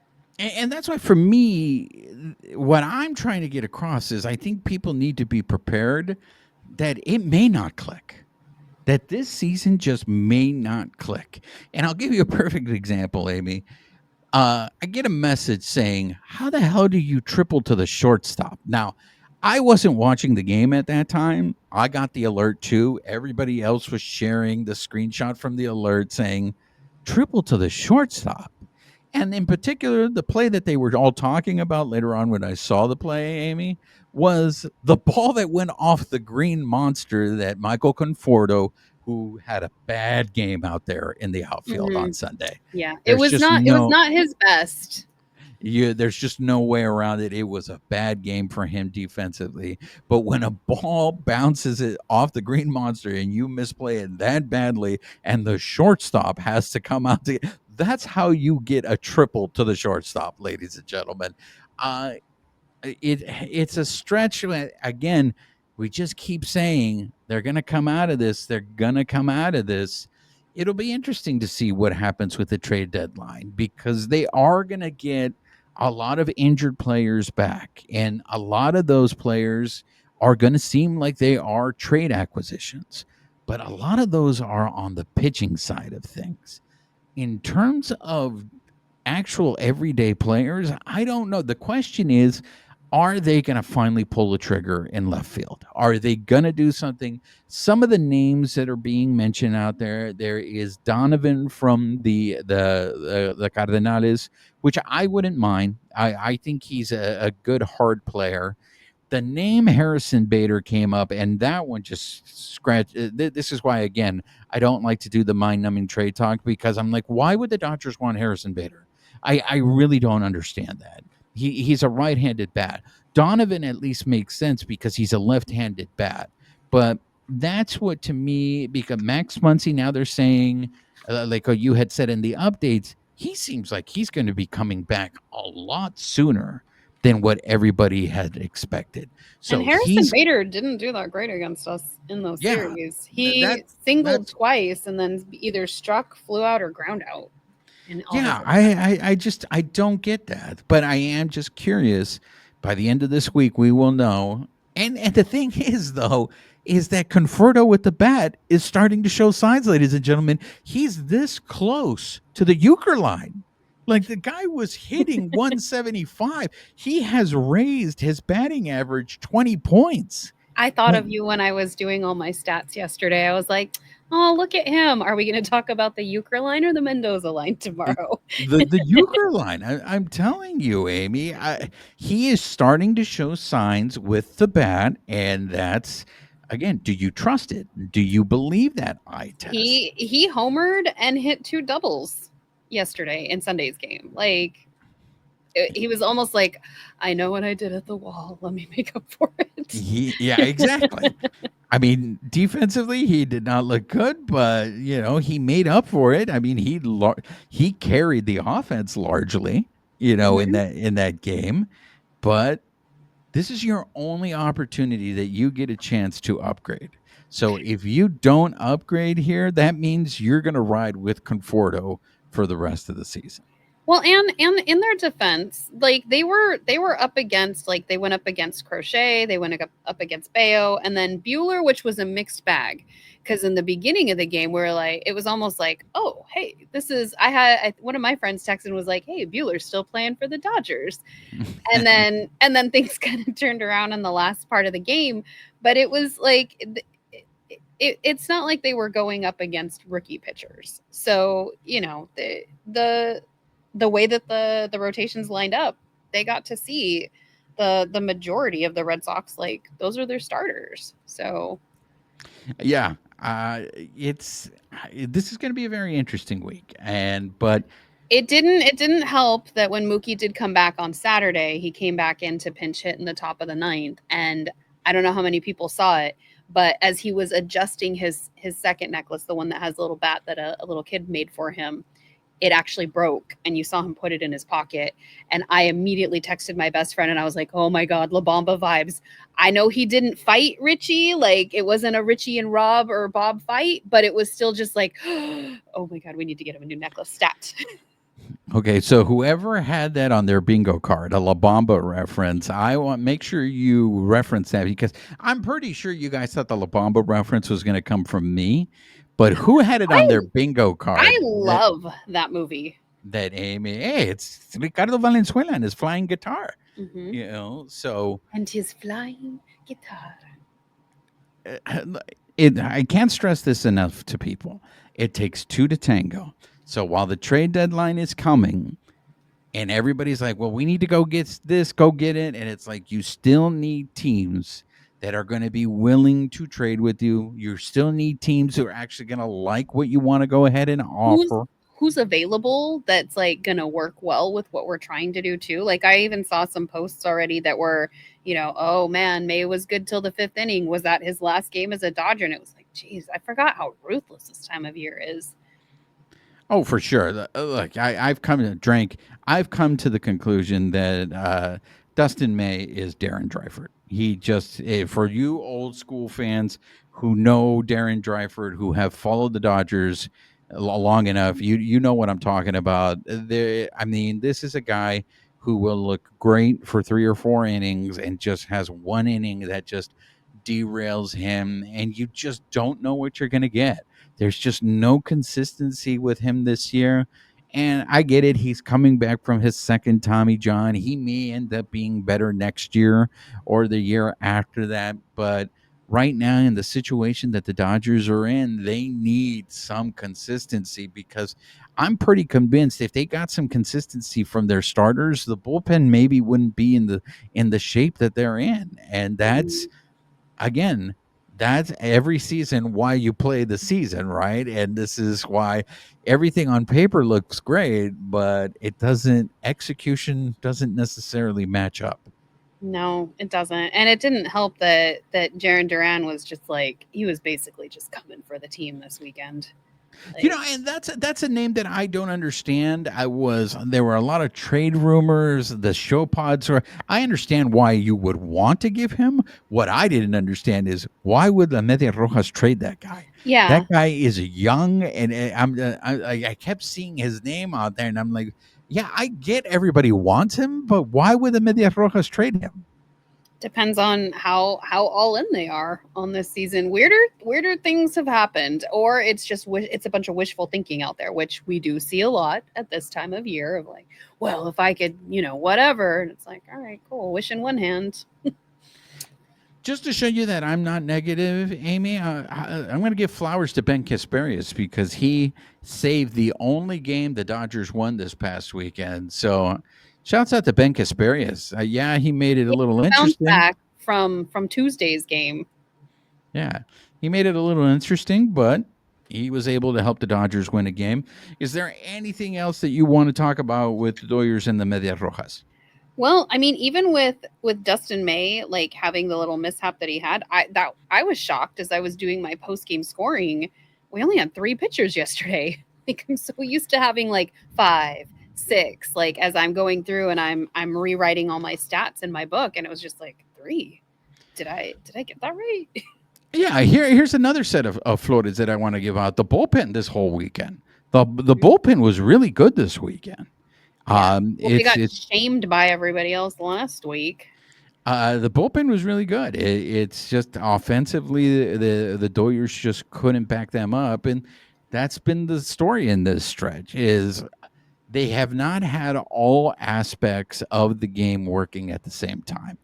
And that's why, for me, what I'm trying to get across is I think people need to be prepared that it may not click, that this season just may not click. And I'll give you a perfect example, Amie. I get a message saying, "How the hell do you triple to the shortstop?" Now, I wasn't watching the game at that time. I got the alert too. Everybody else was sharing the screenshot from the alert saying, "Triple to the shortstop." And in particular, the play that they were all talking about later on when I saw the play, Amie, was the ball that went off the green monster that Michael Conforto, who had a bad game out there in the outfield on Sunday. Yeah, There's just it was not his best. There's just no way around it. It was a bad game for him defensively. But when a ball bounces it off the green monster and you misplay it that badly, and the shortstop has to come out to, that's how you get a triple to the shortstop, ladies and gentlemen. Uh, it's a stretch. Again, we just keep saying they're going to come out of this. They're going to come out of this. It'll be interesting to see what happens with the trade deadline, because they are going to get a lot of injured players back, and a lot of those players are going to seem like they are trade acquisitions, but a lot of those are on the pitching side of things. In terms of actual everyday players, I don't know. The question is, are they going to finally pull the trigger in left field? Are they going to do something? Some of the names that are being mentioned out there, there is Donovan from the Cardenales, which I wouldn't mind. I think he's a good hard player. The name Harrison Bader came up, and that one just scratched. This is why, again, I don't like to do the mind-numbing trade talk, because I'm like, why would the Dodgers want Harrison Bader? I really don't understand that. He's a right-handed bat. Donovan at least makes sense because he's a left-handed bat. But that's what to me, because Max Muncy, now they're saying, like you had said in the updates, he seems like he's going to be coming back a lot sooner than what everybody had expected. And So Harrison he's, Bader didn't do that great against us in those yeah, series. that He singled that's twice and then either struck, flew out, or ground out in all his yeah. at bats. I just I don't get that, but I am just curious. By the end of this week, we will know. And the thing is, though, is that Conforto with the bat is starting to show signs, ladies and gentlemen. He's this close to the euchre line. Like, the guy was hitting 175. He has raised his batting average 20 points. I thought Like, of you when I was doing all my stats yesterday. I was like, oh, look at him. Are we going to talk about the euchre line or the Mendoza line tomorrow? the euchre line. I'm telling you, Amy, he is starting to show signs with the bat, and that's, again. Do you trust it? Do you believe that eye test? He homered and hit 2 doubles yesterday in Sunday's game. Like, he was almost like, I know what I did at the wall. Let me make up for it. Yeah, exactly. I mean, defensively, he did not look good, but he made up for it. I mean, he carried the offense largely, in Mhm. that game, but this is your only opportunity that you get a chance to upgrade. So if you don't upgrade here, that means you're going to ride with Conforto for the rest of the season. Well, and in their defense, like they were up against, like, they went up against Crochet, they went up against Bayo, and then Bueller, which was a mixed bag. Because in the beginning of the game, we were like, it was almost like, oh, hey, this is. One of my friends texted and was like, hey, Bueller's still playing for the Dodgers, and then things kind of turned around in the last part of the game. But it was like, it's not like they were going up against rookie pitchers. So the way that the rotations lined up, they got to see the majority of the Red Sox, like, those are their starters. So Yeah, it's this is going to be a very interesting week, but it didn't help that when Mookie did come back on Saturday, he came back in to pinch hit in the top of the ninth, and I don't know how many people saw it, but as he was adjusting his second necklace, the one that has a little bat that a little kid made for him, it actually broke, and you saw him put it in his pocket. And I immediately texted my best friend and I was like, oh my God, La Bamba vibes. I know he didn't fight Richie. Like, it wasn't a Richie and Rob or Bob fight, but it was still just like, oh my God, we need to get him a new necklace stat. okay. So whoever had that on their bingo card, a La Bamba reference, I want make sure you reference that, because I'm pretty sure you guys thought the La Bamba reference was going to come from me, but who had it I on their bingo I card? love that movie. That Amy, hey, it's Ricardo Valenzuela and his flying guitar. Hmm. So And his flying guitar. I can't stress this enough to people. It takes two to tango. So while the trade deadline is coming, and everybody's like, well, we need to go get this, go get it. And it's like, you still need teams that are going to be willing to trade with you. You still need teams who are actually going to like what you want to go ahead and who's offer. who's available that's, like, gonna work well with what we're trying to do too. Like, I even saw some posts already that were, oh man, May was good till the fifth inning. Was that his last game as a Dodger? And it was like, geez, I forgot how ruthless this time of year is. Oh, for sure. Look, I've come to the conclusion that Dustin May is Darren Dreifert. He just, for you old school fans who know Darren Dreifert, who have followed the Dodgers long enough, you know what I'm talking about. I mean, this is a guy who will look great for 3 or 4 innings and just has one inning that just derails him, and you just don't know what you're going to get. There's just no consistency with him this year. And I get it. He's coming back from his second Tommy John. He may end up being better next year or the year after that. But right now, in the situation that the Dodgers are in, they need some consistency, because I'm pretty convinced if they got some consistency from their starters, the bullpen maybe wouldn't be in the shape that they're in. And that's, again, that's every season why you play the season, right? And this is why everything on paper looks great, but execution doesn't necessarily match up. No, it doesn't. And it didn't help that Jaron Duran was just like he was basically just coming for the team this weekend. Like, And that's a name that I don't understand. There were a lot of trade rumors. The show pods were. I understand why you would want to give him. What I didn't understand is why would the Media Rojas trade that guy? yeah, That guy is young, and I kept seeing his name out there, and I'm like, yeah, I get everybody wants him, but why would the Media Rojas trade him? depends on how all in they are on this season. Weirder things have happened, or it's just it's a bunch of wishful thinking out there, which we do see a lot at this time of year. Of like, well, if I could, whatever. And it's like, all right, cool. Wish in one hand. Just to show you that I'm not negative, Amy, I'm going to give flowers to Ben Kasperius because he saved the only game the Dodgers won this past weekend. So, shouts out to Ben Kasperius. Yeah, he made it a little Bounce interesting. back from Tuesday's game. Yeah, he made it a little interesting, but he was able to help the Dodgers win a game. Is there anything else that you want to talk about with the Doyers and the Medias Rojas? Well, I mean, even with Dustin May like having the little mishap that he had, I was shocked as I was doing my post game scoring. We only had 3 pitchers yesterday. Like I'm so used to having like 5, 6. Like as I'm going through and I'm rewriting all my stats in my book, and it was just like 3. Did I get that right? Yeah, here's another set of floaters that I want to give out. The bullpen this whole weekend. The bullpen was really good this weekend. Yeah. Well, they got It's shamed by everybody else last week. the bullpen was really good. It's just offensively the Doyers just couldn't back them up, and that's been the story in this stretch. Is they have not had all aspects of the game working at the same time,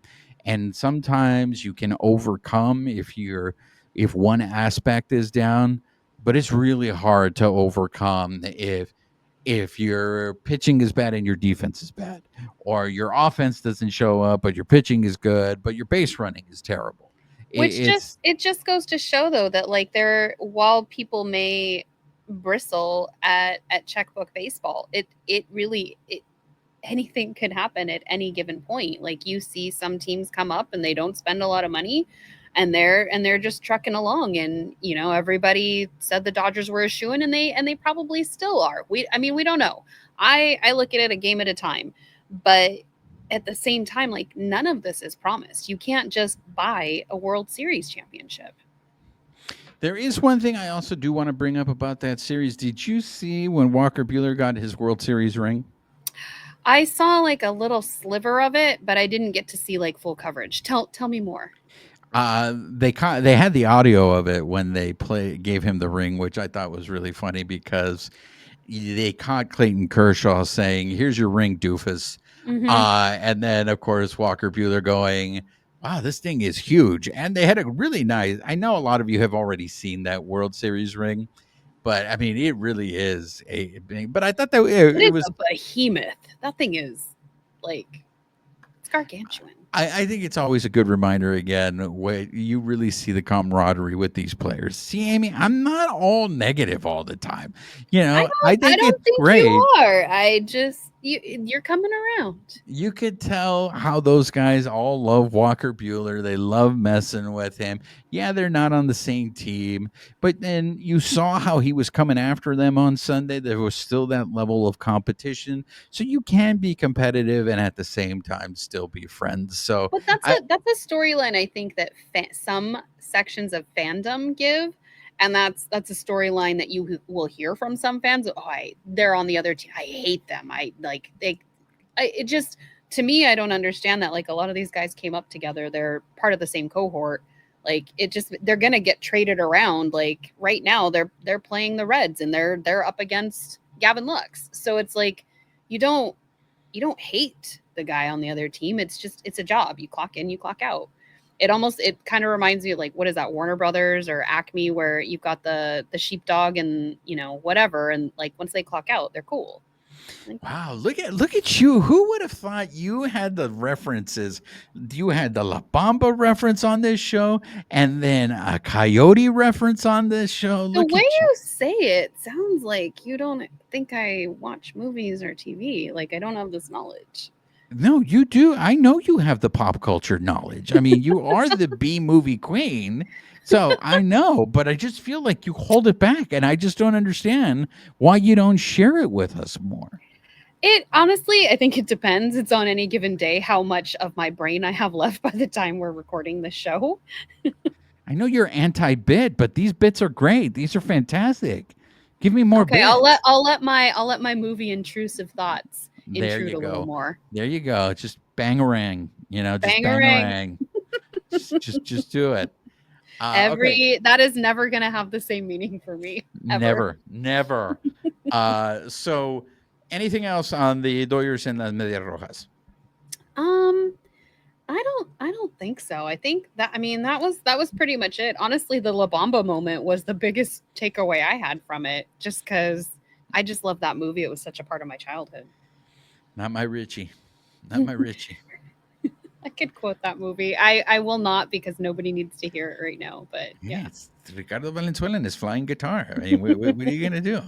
and sometimes you can overcome if one aspect is down, but it's really hard to overcome if your pitching is bad and your defense is bad, or your offense doesn't show up, but your pitching is good, but your base running is terrible. Which It's just goes to show though that like while people may bristle at checkbook baseball, it really anything could happen at any given point. Like you see some teams come up and they don't spend a lot of money and they're just trucking along, and everybody said the Dodgers were a shoo-in, and they probably still are. We don't know. I look at it a game at a time, but at the same time, like none of this is promised. You can't just buy a World Series championship. There is one thing I also do want to bring up about that series. Did you see when Walker Buehler got his World Series ring? I saw like a little sliver of it, but I didn't get to see like full coverage. Tell me more. They had the audio of it when they gave him the ring, which I thought was really funny because they caught Clayton Kershaw saying, "Here's your ring, doofus," and then of course Walker Buehler going, "Wow, this thing is huge." And they had a really nice. I know a lot of you have already seen that World Series ring, but I mean, it really is a big. But I thought that It it is was. a behemoth. That thing is like it's gargantuan. I think it's always a good reminder again where you really see the camaraderie with these players. See, Amy, I'm not all negative all the time. I I think don't it's think great. you are. I just you're coming around. You could tell how those guys all love Walker Buehler. They love messing with him. Yeah, they're not on the same team, but then you saw how he was coming after them on Sunday. There was still that level of competition. So you can be competitive and at the same time still be friends. So But I that's a storyline I think that some sections of fandom give, and that's a storyline that you will hear from some fans. Oh, they're on the other team. I hate them. I like they. It just to me, I don't understand that. Like a lot of these guys came up together. They're part of the same cohort. Like it just they're gonna get traded around. Like right now, they're playing the Reds and they're up against Gavin Lux. So it's like you don't hate the guy on the other team. It's just it's a job. You clock in, you clock out. It kind of reminds me of like what is that, Warner Brothers or Acme, where you've got the sheepdog and whatever, and like once they clock out, they're cool. Like, Wow, look at you. Who would have thought you had the references? You had the La Bamba reference on this show and then a coyote reference on this show. the Look way at you. you say it sounds like you don't think I watch movies or TV. Like I don't have this knowledge. No, you do. I know you have the pop culture knowledge. I mean, you are the B movie queen. So I know, but I just feel like you hold it back. And I just don't understand why you don't share it with us more. It honestly, I think it depends. It's on any given day how much of my brain I have left by the time we're recording the show. I know you're anti bit, but these bits are great. These are fantastic. Give me more Okay, I'll let bits. I'll let my movie intrusive thoughts There intrude you a little go. more. There you go. Just bangarang, just Bangarang. bangarang. Just do it. Okay. Every that is never gonna have the same meaning for me ever. Never, never. So anything else on the Doyers and the Medias Rojas? Um, I don't think so. I think that I mean that was pretty much it. Honestly, the La Bamba moment was the biggest takeaway I had from it, just because I just love that movie. It was such a part of my childhood. Not my Richie. Not my Richie. I could quote that movie. I will not because nobody needs to hear it right now. But Yeah, yeah. it's Ricardo Valenzuela and his flying guitar. I mean, what are you gonna do?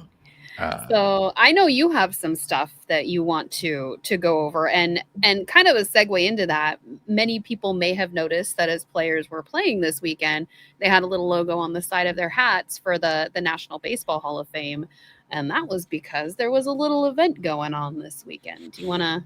So I know you have some stuff that you want to go over, and kind of a segue into that. Many people may have noticed that as players were playing this weekend, they had a little logo on the side of their hats for the National Baseball Hall of Fame, and that was because there was a little event going on this weekend. Do you want to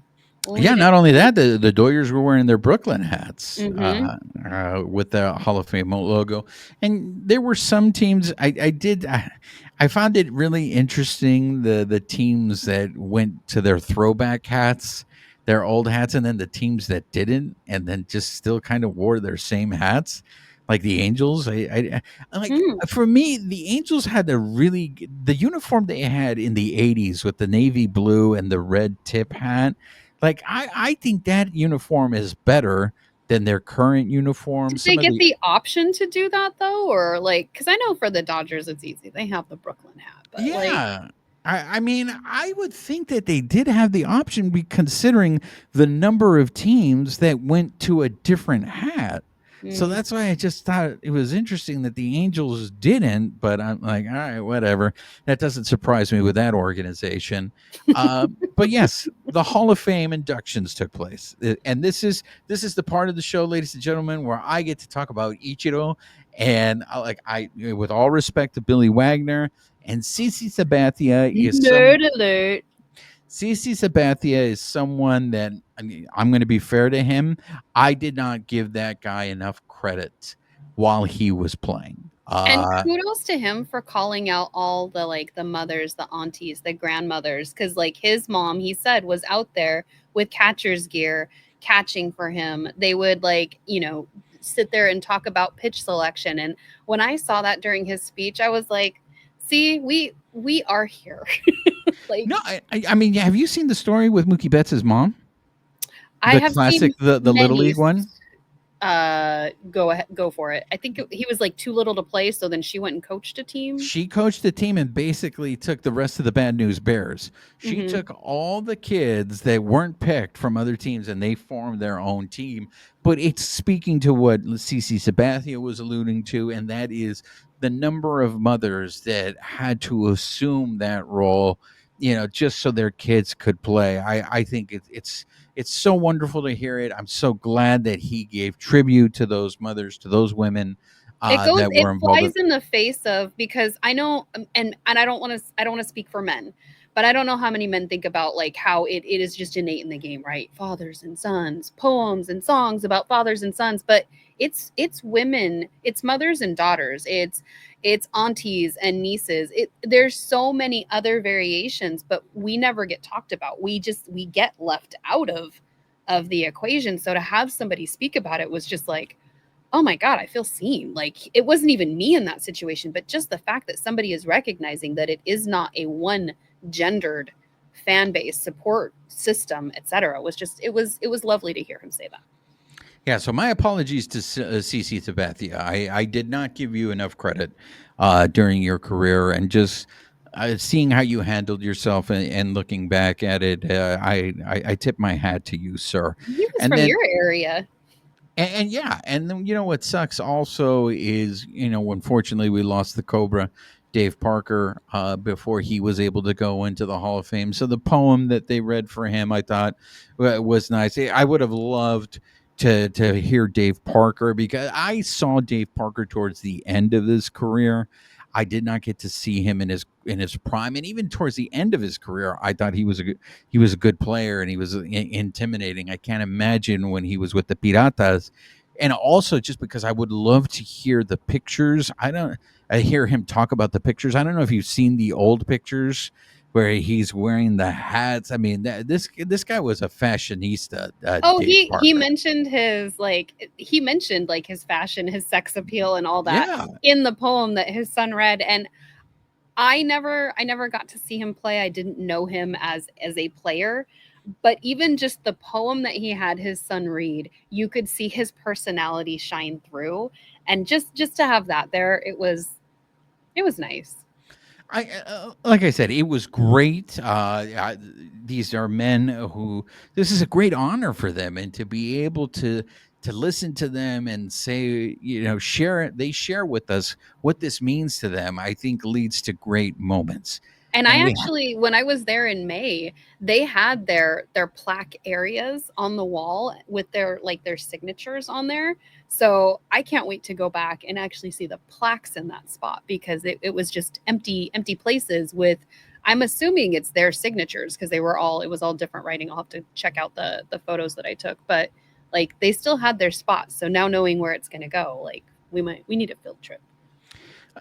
Yeah, lead not it? only that, the Doyers were wearing their Brooklyn hats Mm-hmm. with the Hall of Fame logo, and there were some teams. I found it really interesting the teams that went to their throwback hats, their old hats, and then the teams that didn't, and then just still kind of wore their same hats, like the Angels. I like Hmm. for me, the Angels had the uniform they had in the '80s with the navy blue and the red tip hat. Like I think that uniform is better than their current uniform. Did they Some of get the the option to do that though, or like? Because I know for the Dodgers, it's easy. They have the Brooklyn hat, but like, Yeah. I mean, I would think that they did have the option, considering the number of teams that went to a different hat. So mm, that's why I just thought it was interesting that the Angels didn't. But I'm like, all right, whatever. That doesn't surprise me with that organization. But yes, the Hall of Fame inductions took place, and this is the part of the show, ladies and gentlemen, where I get to talk about Ichiro. And with all respect to Billy Wagner, and Cece Sabathia nerd alert. is someone that, I mean, I'm going to be fair to him. I did not give that guy enough credit while he was playing. And kudos to him for calling out all the like the mothers, the aunties, the grandmothers, because like his mom, he said, was out there with catcher's gear catching for him. They would like, sit there and talk about pitch selection. And when I saw that during his speech, I was like, see, we are here. Like No, I mean, have you seen the story with Mookie Betts' mom? I The have classic, seen the Little many League one. go ahead, go for it. I think he was like too little to play, so then she went and coached a team. She coached the team and basically took the rest of the Bad News Bears. She Hmm. took all the kids that weren't picked from other teams and they formed their own team. But it's speaking to what CC Sabathia was alluding to, and that is the number of mothers that had to assume that role, just so their kids could play. I think it's so wonderful to hear it. I'm so glad that he gave tribute to those mothers, to those women that It were involved. flies in the face of because I know and I don't want to speak for men, but I don't know how many men think about like how it is just innate in the game, right? Fathers and sons, poems and songs about fathers and sons, but it's women, it's mothers and daughters, it's aunties and nieces. There's so many other variations, but we never get talked about. We get left out of the equation. So to have somebody speak about it was just like, oh my God, I feel seen. Like it wasn't even me in that situation, but just the fact that somebody is recognizing that it is not a one gendered fan base support system, etc., was just it was lovely to hear him say that. Yeah, so my apologies to CC Sabathia. I did not give you enough credit during your career, and just seeing how you handled yourself and looking back at it, I tip my hat to you, sir. He was And from then your area. and yeah, and then what sucks also is, unfortunately we lost the Cobra Dave Parker before he was able to go into the Hall of Fame. So the poem that they read for him, I thought was nice. I would have loved to hear Dave Parker, because I saw Dave Parker towards the end of his career. I did not get to see him in his prime, and even towards the end of his career, I thought he was a good player, and he was intimidating. I can't imagine when he was with the Piratas, and also just because I would love to hear the pictures. I hear him talk about the pictures. I don't know if you've seen the old pictures where he's wearing the hats. I mean, this guy was a fashionista. Oh, Dave he Parker. mentioned he mentioned like his fashion, his sex appeal, and all that Yeah. in the poem that his son read. And I never got to see him play. I didn't know him as a player, but even just the poem that he had his son read, you could see his personality shine through. And just to have that there, it was nice. Like I said, it was great. These are men who this is a great honor for them, and to be able to listen to them and say, share it. They share with us what this means to them. I think leads to great moments. And I And we actually, when I was there in May, they had their plaque areas on the wall with their signatures on there. So I can't wait to go back and actually see the plaques in that spot, because it was just empty places with, I'm assuming it's their signatures, because it was all different writing. I'll have to check out the photos that I took, but like they still had their spots. So now knowing where it's going to go, like we need a field trip.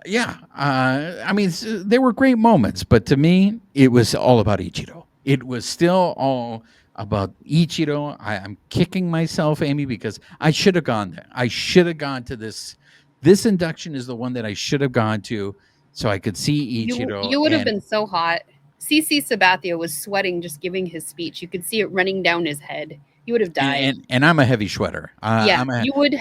yeah, I mean, there were great moments, but to me, it was all about Ichiro. It was still all about Ichiro. I'm kicking myself, Amy, because I should have gone there. I should have gone to this. This induction is the one that I should have gone to, so I could see Ichiro. You would have And been so hot. CC Sabathia was sweating just giving his speech. You could see it running down his head. You would have died. and I'm a heavy sweater. Yeah, I'm a you would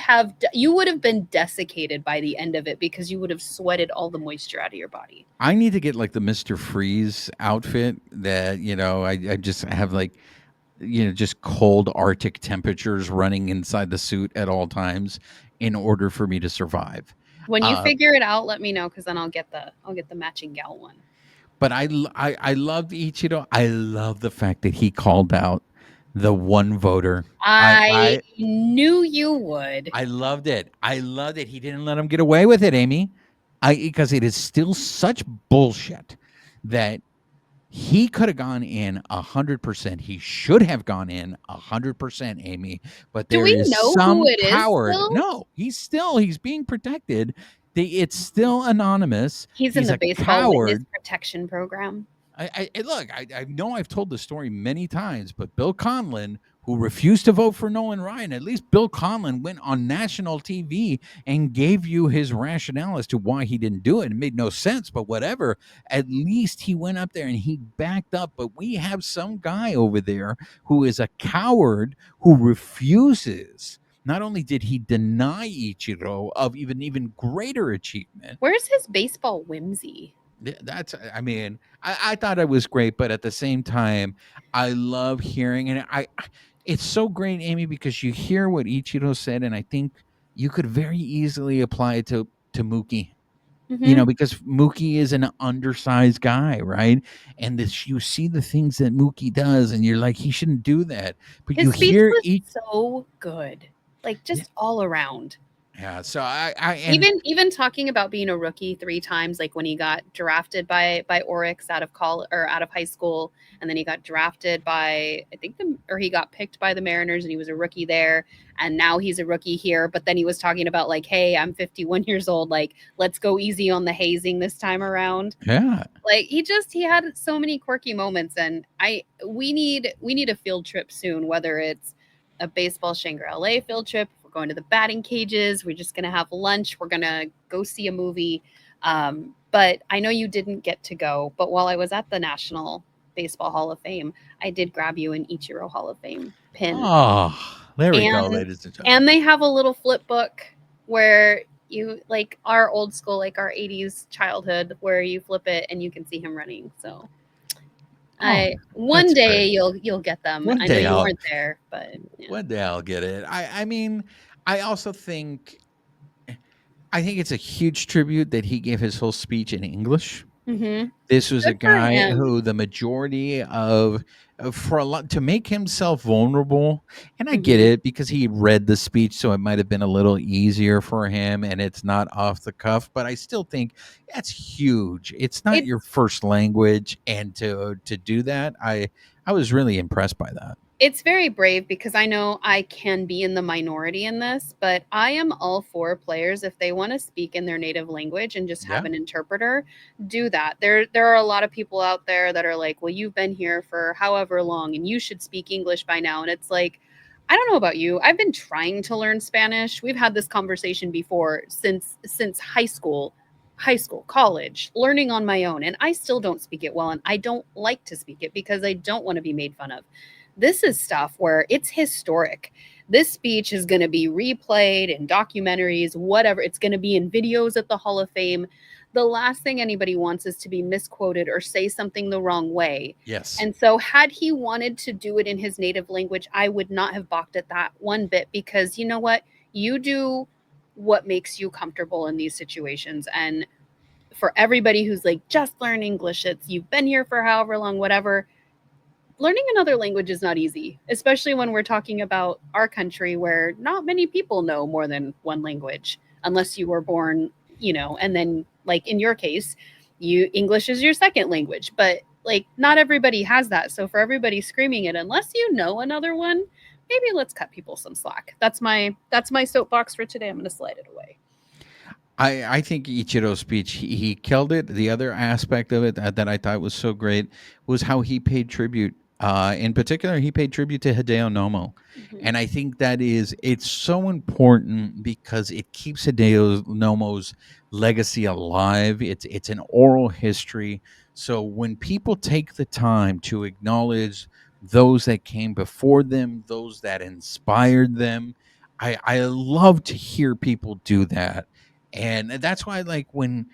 have been desiccated by the end of it, because you would have sweated all the moisture out of your body. I need to get like the Mr. Freeze outfit that I just have like just cold Arctic temperatures running inside the suit at all times in order for me to survive. When you Uh, figure it out, let me know, because then I'll get the matching gal one. but I loved Ichiro. I love the fact that he called out the one voter. I knew you would. I loved it. I loved it. He didn't let him get away with it, Amy. Because it is still such bullshit that he could have gone in 100%. He should have gone in 100%, Amy. But Do there we is know some who it is coward. still? No, he's being protected. It's still anonymous. He's in the a baseball witness coward. protection program. I know I've told the story many times, but Bill Conlon, who refused to vote for Nolan Ryan, at least Bill Conlon went on national TV and gave you his rationale as to why he didn't do it. It made no sense, but whatever. At least he went up there and he backed up. But we have some guy over there who is a coward who refuses. Not only did he deny Ichiro of even greater achievement. Where's his baseball whimsy? I mean, I thought it was great, but at the same time, I love hearing, and it's so great, Amy, because you hear what Ichiro said, and I think you could very easily apply it to Mookie. Mm-hmm. Because Mookie is an undersized guy, right? And this, you see the things that Mookie does, and you're like, he shouldn't do that. But you His speech hear was so good, like just all around. yeah. So and Even talking about being a rookie 3 times, like when he got drafted by Oryx out of college or out of high school, and then he got drafted by he got picked by the Mariners, and he was a rookie there, and now he's a rookie here. But then he was talking about like, hey, I'm 51 years old, like let's go easy on the hazing this time around. yeah. Like he had so many quirky moments, and we need a field trip soon, whether it's a baseball Shangri-La field trip. We're going to the batting cages. We're just going to have lunch. We're going to go see a movie. But I know you didn't get to go. But while I was at the National Baseball Hall of Fame, I did grab you an Ichiro Hall of Fame pin. Oh, there we go, ladies and gentlemen. And they have a little flip book where you like our old school, like our 80s childhood, where you flip it and you can see him running. So one day you'll get them. I know you weren't there, but one day I'll get it. I mean, I also think I think it's a huge tribute that he gave his whole speech in English. Mm-hmm. This was a Good for guy him. who the majority of for a lot to make himself vulnerable, and I get Mm-hmm. it because he read the speech, so it might have been a little easier for him, and it's not off the cuff. But I still think that's huge. It's not your It's first language, and to do that, I was really impressed by that. it's very brave because I know I can be in the minority in this, but I am all for players if they want to speak in their native language and just have Yeah, an interpreter, do that. There are a lot of people out there that are like, "Well, you've been here for however long and you should speak English by now." And it's like, I don't know about you. I've been trying to learn Spanish. We've had this conversation before since high school, college, learning on my own, and I still don't speak it well and I don't like to speak it because I don't want to be made fun of. This is stuff where it's historic. This speech is going to be replayed in documentaries, whatever. It's going to be in videos at the Hall of Fame. The last thing anybody wants is to be misquoted or say something the wrong way. yes. And so, had he wanted to do it in his native language, I would not have balked at that one bit because you know what? You do what makes you comfortable in these situations. And for everybody who's like, just learn English, it's you've been here for however long, whatever, learning another language is not easy, especially when we're talking about our country where not many people know more than one language unless you were born, and then like in your case, you English is your second language, but like not everybody has that. So for everybody screaming it, unless you know another one, maybe let's cut people some slack. That's my soapbox for today. I'm going to slide it away. I think Ichiro's speech, he killed it. The other aspect of it that I thought was so great was how he paid tribute. In particular, he paid tribute to Hideo Nomo. Mhm. And I think it's so important because it keeps Hideo Nomo's legacy alive. It's an oral history. So when people take the time to acknowledge those that came before them, those that inspired them, I love to hear people do that. And that's why, like, when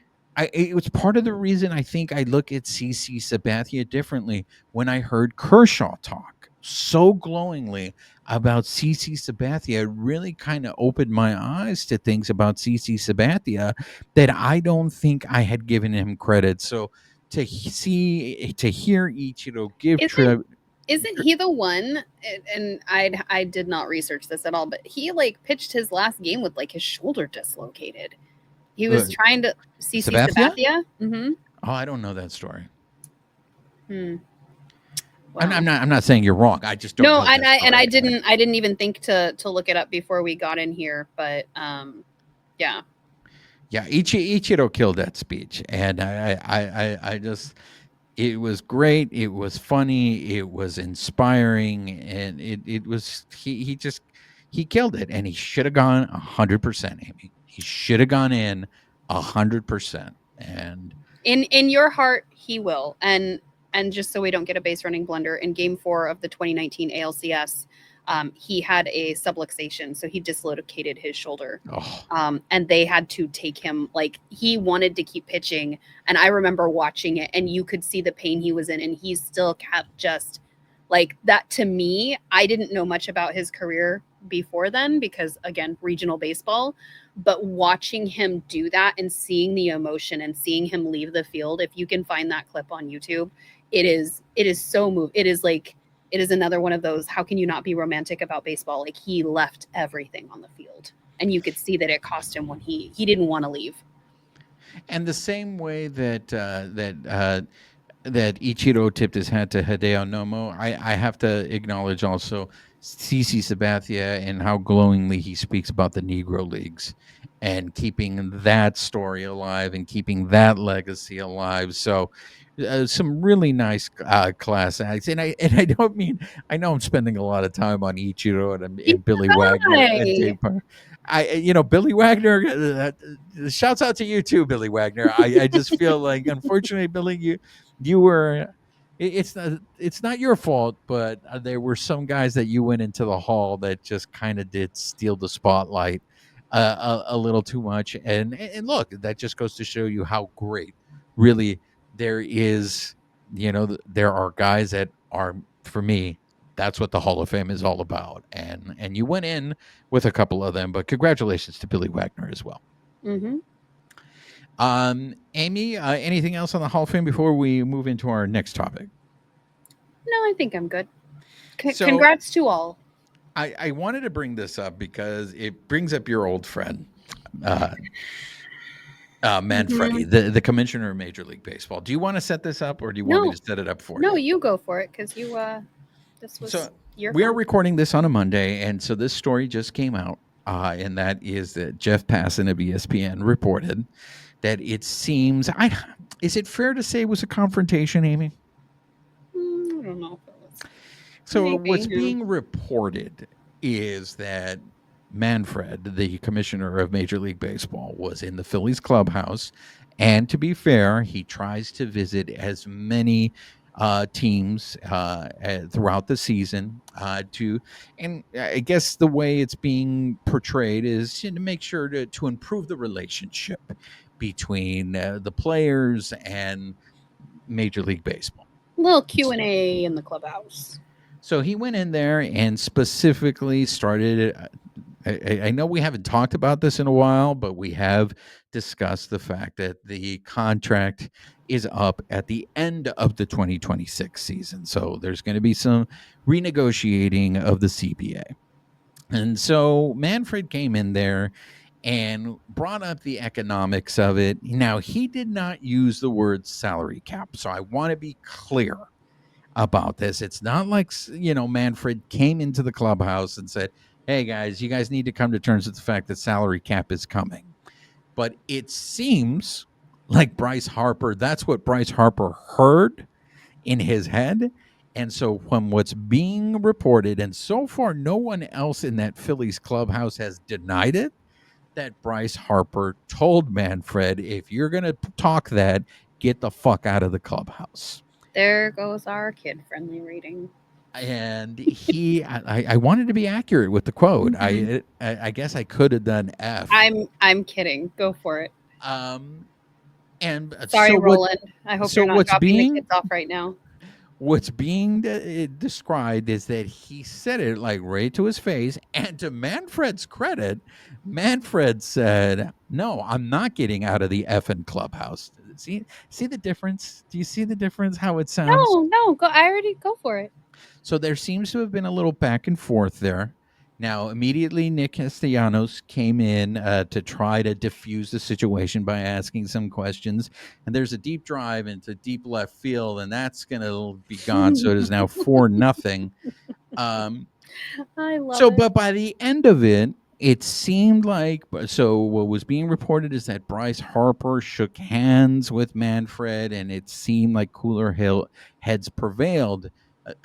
it was part of the reason I think I look at CC Sabathia differently when I heard Kershaw talk so glowingly about CC Sabathia. It really kind of opened my eyes to things about CC Sabathia that I don't think I had given him credit. So to hear Ichiro give Isn't tribute. isn't he the one, and I did not research this at all, but he like pitched his last game with like his shoulder dislocated. He was trying to CC Sabathia? Sabathia. Mm-hmm. Oh, I don't know that story. Hmm. I'm, Wow. I'm not. I'm not saying you're wrong. I just don't No, know and that I story. didn't even think to look it up before we got in here, but yeah. Yeah, Ichiro killed that speech, and I just it was great. It was funny. It was inspiring, and it was he just he killed it, and he should have gone 100%. Amy, he should have gone in 100%, and In your heart, he will. And just so we don't get a base running blunder, in Game 4 of the 2019 ALCS, he had a subluxation, so he dislocated his shoulder. oh, And they had to take him. Like he wanted to keep pitching, and I remember watching it, and you could see the pain he was in, and he still kept just like that. To me, I didn't know much about his career before then because again, regional baseball, but watching him do that and seeing the emotion and seeing him leave the field, if you can find that clip on YouTube, it is so moved. It is another one of those, how can you not be romantic about baseball? Like he left everything on the field, and you could see that it cost him when he didn't want to leave. and the same way that Ichiro tipped his hat to Hideo Nomo, I have to acknowledge also CC Sabathia and how glowingly he speaks about the Negro Leagues and keeping that story alive and keeping that legacy alive. So, some really nice class acts, and I don't mean I know I'm spending a lot of time on Ichiro and Billy Wagner and Hi. Dave Parr. Billy Wagner. Shouts out to you too, Billy Wagner. I just feel like, unfortunately, Billy, you were it's not your fault, but there were some guys that you went into the hall that just kind of did steal the spotlight a little too much. And look, that just goes to show you how great really there is. There are guys that are, for me, that's what the Hall of Fame is all about. And you went in with a couple of them, but congratulations to Billy Wagner as well. Mm-hmm. Amie, anything else on the Hall of Fame before we move into our next topic? No, I think I'm good. So Congrats to all. I wanted to bring this up because it brings up your old friend, uh, Mm-hmm. Manfredi, the commissioner of Major League Baseball. Do you want to set this up, or do you want me No, to set it up for no, you? you go for it because this So was your we are con. recording this on a Monday, and so this story just came out, and that is that Jeff Passan of ESPN reported that it seems. Is it fair to say it was a confrontation, Amie? I don't know if it was. So Maybe. what's Yeah. being reported is that Manfred, the commissioner of Major League Baseball, was in the Phillies clubhouse, and to be fair, he tries to visit as many teams throughout the season and I guess the way it's being portrayed is to make sure to improve the relationship between the players and Major League Baseball. Little Q&A in the clubhouse. So he went in there and specifically started. I know we haven't talked about this in a while, but we have discussed the fact that the contract is up at the end of the 2026 season. So there's going to be some renegotiating of the CBA. And so Manfred came in there and brought up the economics of it. Now, he did not use the word salary cap. So I want to be clear about this. It's not like, Manfred came into the clubhouse and said, hey guys, you guys need to come to terms with the fact that salary cap is coming. But it seems like that's what Bryce Harper heard in his head. And so, from what's being reported, and so far, no one else in that Phillies clubhouse has denied it, that Bryce Harper told Manfred, if you're going to talk that, get the fuck out of the clubhouse. There goes our kid-friendly rating. And I wanted to be accurate with the quote. Mhm. I guess I could have done F. I'm kidding. Go for it. And Sorry, Roland. I hope so you're not what's dropping the being kids off right now. described is that he said it like right to his face, and to Manfred's credit, Manfred said, "No, I'm not getting out of the effing clubhouse." See the difference? Do you see the difference? How it sounds? No, go. I already go for it. So there seems to have been a little back and forth there. Now, immediately, Nick Castellanos came in to try to diffuse the situation by asking some questions. And there's a deep drive into deep left field, and that's going to be gone. So it is now 4-0. I love it. But by the end of it, it seemed like what was being reported is that Bryce Harper shook hands with Manfred, and it seemed like cooler heads prevailed.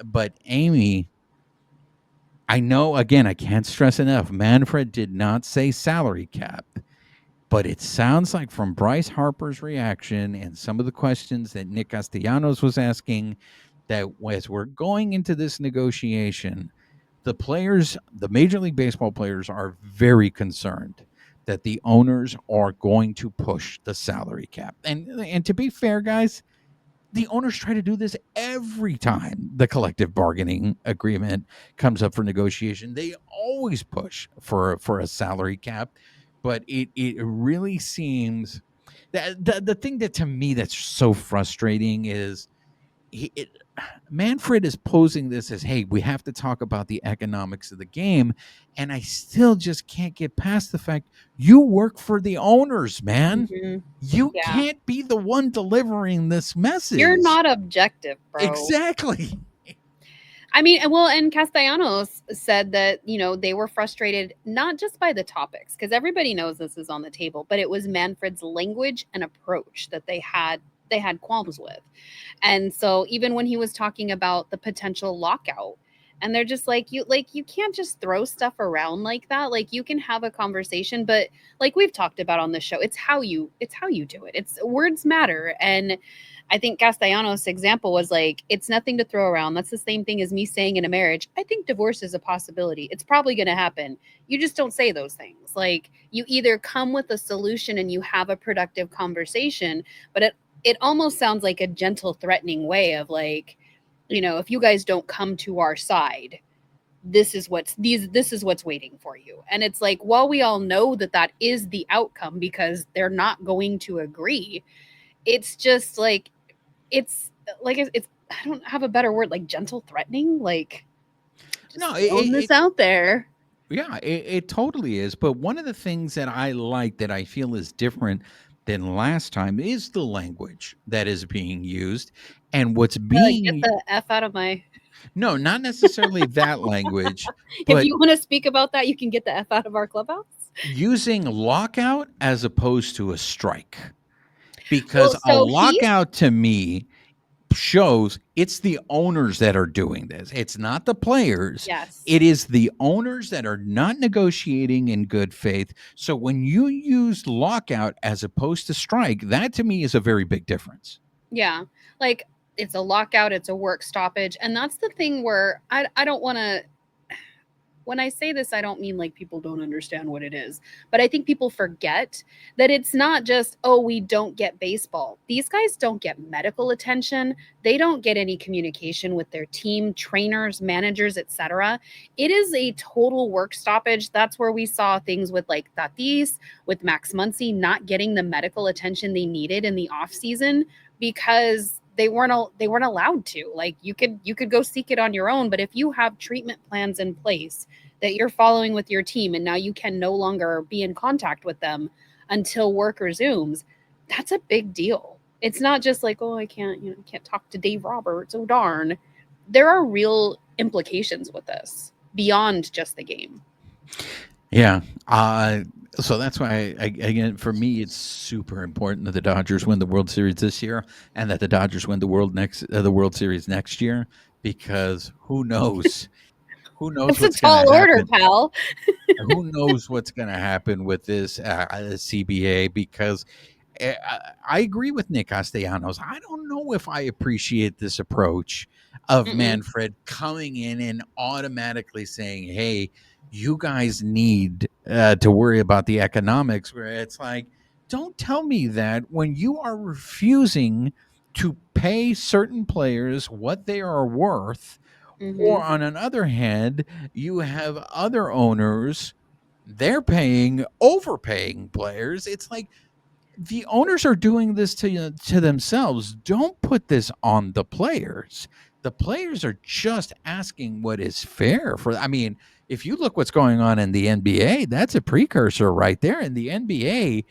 But Amie, I know, again, I can't stress enough, Manfred did not say salary cap, but it sounds like from Bryce Harper's reaction and some of the questions that Nick Castellanos was asking, that as we're going into this negotiation, the Major League Baseball players are very concerned that the owners are going to push the salary cap. And to be fair, guys, the owners try to do this every time the collective bargaining agreement comes up for negotiation. They always push for a salary cap, but it really seems that the thing that to me that's so frustrating is he, Manfred is posing this as, hey, we have to talk about the economics of the game. And I still just can't get past the fact you work for the owners, man. Mhm. You Yeah. can't be the one delivering this message. You're not objective, bro. Exactly. I mean, and Castellanos said that, they were frustrated not just by the topics, because everybody knows this is on the table, but it was Manfred's language and approach that they had qualms with. And so even when he was talking about the potential lockout, and they're just like, you can't just throw stuff around like that. Like, you can have a conversation, but like we've talked about on the show, it's how you do it. It's words matter. And I think Castellanos' example was like, it's nothing to throw around. That's the same thing as me saying in a marriage, I think divorce is a possibility. It's probably going to happen. You just don't say those things. Like, you either come with a solution and you have a productive conversation, but it almost sounds like a gentle, threatening way of like, if you guys don't come to our side, this is what's waiting for you. And it's like, while we all know that that is the outcome because they're not going to agree, it's just like it's I don't have a better word, like gentle threatening, like just No, throwing this out there. yeah, it totally is. But one of the things that I like that I feel is different than last time is the language that is being used and what's Get being, the F out of my no, not necessarily that language, if but you want to speak about that, you can get the F out of our clubhouse. using lockout as opposed to a strike. Because Well, a so he's lockout to me shows it's the owners that are doing this. It's not the players. yes. It is the owners that are not negotiating in good faith. So when you use lockout as opposed to strike, that to me is a very big difference. Yeah. Like it's a lockout, it's a work stoppage. And that's the thing where I don't want to, when I say this, I don't mean like people don't understand what it is, but I think people forget that it's not just, oh, we don't get baseball. These guys don't get medical attention. They don't get any communication with their team, trainers, managers, etc. It is a total work stoppage. That's where we saw things with like Tatis, with Max Muncy not getting the medical attention they needed in the off season because they weren't allowed to. Like you could go seek it on your own, but if you have treatment plans in place that you're following with your team and now you can no longer be in contact with them until work resumes, that's a big deal. It's not just like, oh, I can't talk to Dave Roberts, oh darn. There are real implications with this beyond just the game. Yeah. So that's why, again, for me, it's super important that the Dodgers win the World Series this year and that the Dodgers win the World Series next year, because who knows? Who knows It's a what's going to tall order, happen? pal. Who knows what's going to happen with this CBA? Because I agree with Nick Castellanos. I don't know if I appreciate this approach of Mm-mm. Manfred coming in and automatically saying, "Hey, you guys need to worry about the economics." Where it's like, don't tell me that when you are refusing to pay certain players what they are worth, or Mm-hmm. on another hand, you have other owners, they're overpaying players. It's like the owners are doing this to themselves. Don't put this on the players. The players are just asking what is fair for. I mean, if you look what's going on in the NBA, that's a precursor right there. In the NBA,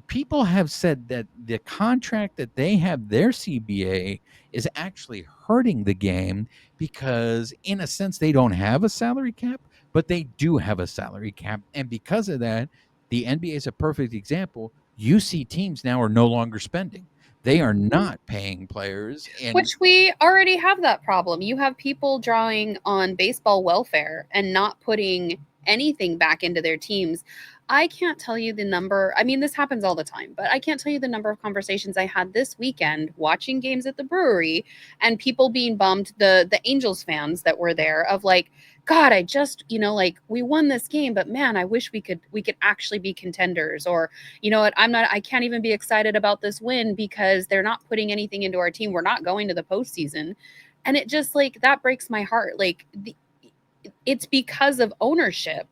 people have said that the contract that they have, their CBA, is actually hurting the game because, in a sense, they don't have a salary cap, but they do have a salary cap. And because of that, the NBA is a perfect example. You see teams now are no longer spending, they are not paying players. And Which we already have that problem. You have people drawing on baseball welfare and not putting anything back into their teams. I can't tell you the number. I mean, this happens all the time, but I can't tell you the number of conversations I had this weekend watching games at the brewery and people being bummed, the Angels fans that were there, of like, God, I just, like we won this game, but man, I wish we could actually be contenders. Or, you know what, I can't even be excited about this win because they're not putting anything into our team. We're not going to the postseason. And it just, like, that breaks my heart. Like, it's because of ownership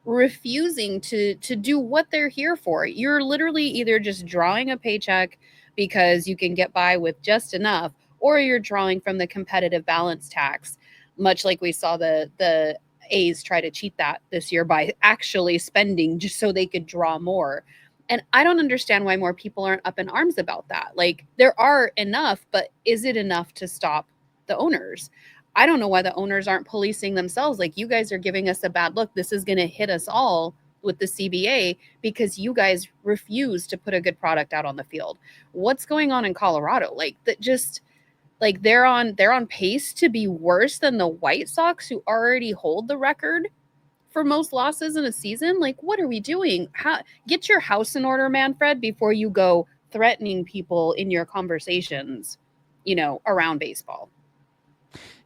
refusing to do what they're here for. You're literally either just drawing a paycheck because you can get by with just enough, or you're drawing from the competitive balance tax, much like we saw the A's try to cheat that this year by actually spending just so they could draw more. And I don't understand why more people aren't up in arms about that. Like, there are enough, but is it enough to stop the owners? I don't know why the owners aren't policing themselves. Like, you guys are giving us a bad look. This is going to hit us all with the CBA because you guys refuse to put a good product out on the field. What's going on in Colorado? Like, that just, like, they're on pace to be worse than the White Sox, who already hold the record for most losses in a season. Like, what are we doing? Get your house in order, Manfred, before you go threatening people in your conversations, around baseball.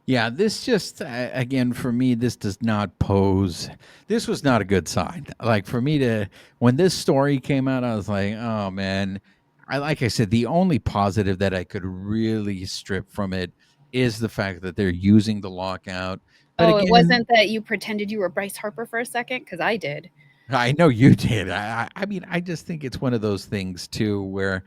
yeah, this just, again, for me, this does not pose. This was not a good sign. Like, for me to, when this story came out, I was like, oh man. Like I said, the only positive that I could really strip from it is the fact that they're using the lockout But Oh, it again, wasn't that you pretended you were Bryce Harper for a second? Because I did. I know you did. I mean, I just think it's one of those things too where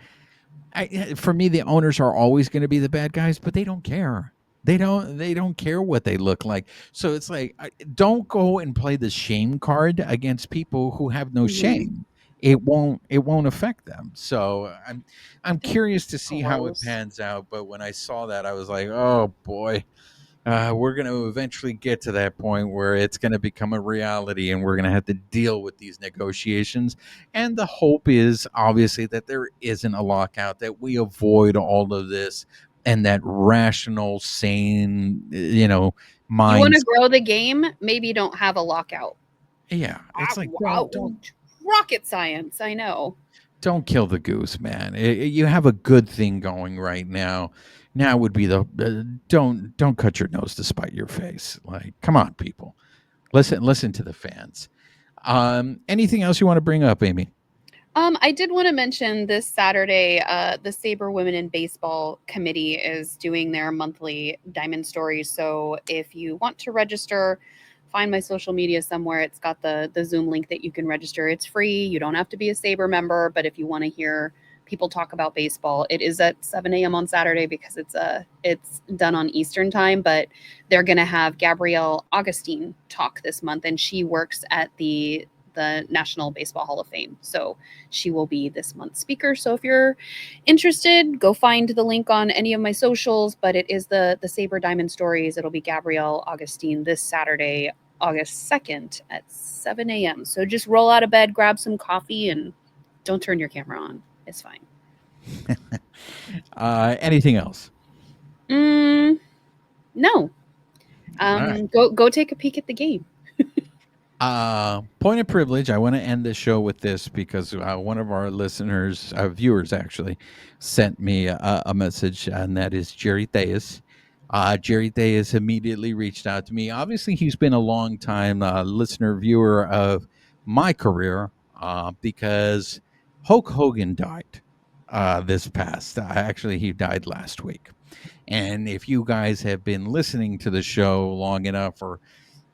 for me, the owners are always going to be the bad guys, but they don't care. They don't care what they look like. So it's like, don't go and play the shame card against people who have no Hmm. shame. It won't affect them. So I'm curious to see how it Gross. pans out. But when I saw that, I was like, oh boy, we're going to eventually get to that point where it's going to become a reality and we're going to have to deal with these negotiations. And the hope is obviously that there isn't a lockout, that we avoid all of this and that rational, sane, You want to minds. grow the game? Maybe don't have a lockout. Yeah, it's like Wow. Rocket science. I know. don't kill the goose, man. You have a good thing going right now. Now would be the don't cut your nose to spite your face. Like, come on, people, listen to the fans. Anything else you want to bring up, Amie? I did want to mention this Saturday, the SABR Women in Baseball Committee is doing their monthly Diamond Stories. So if you want to register, find my social media somewhere. It's got the Zoom link that you can register. It's free. You don't have to be a SABR member, but if you want to hear people talk about baseball, it is at 7 a.m. on Saturday because it's done on Eastern time. But they're going to have Gabrielle Augustine talk this month, and she works at the National Baseball Hall of Fame. So she will be this month's speaker. So if you're interested, go find the link on any of my socials. But it is the SABR Diamond Stories. It'll be Gabrielle Augustine this Saturday, August 2nd at 7 a.m. So just roll out of bed, grab some coffee, and don't turn your camera on. It's fine. Anything else? No. All right. Go take a peek at the game. Point of privilege. I want to end the show with this because one of our listeners, viewers actually, sent me a message, and that is Jerry Theus. Jerry Theus immediately reached out to me. Obviously, he's been a long time listener, viewer of my career because Hulk Hogan died this past. Actually, he died last week. And if you guys have been listening to the show long enough or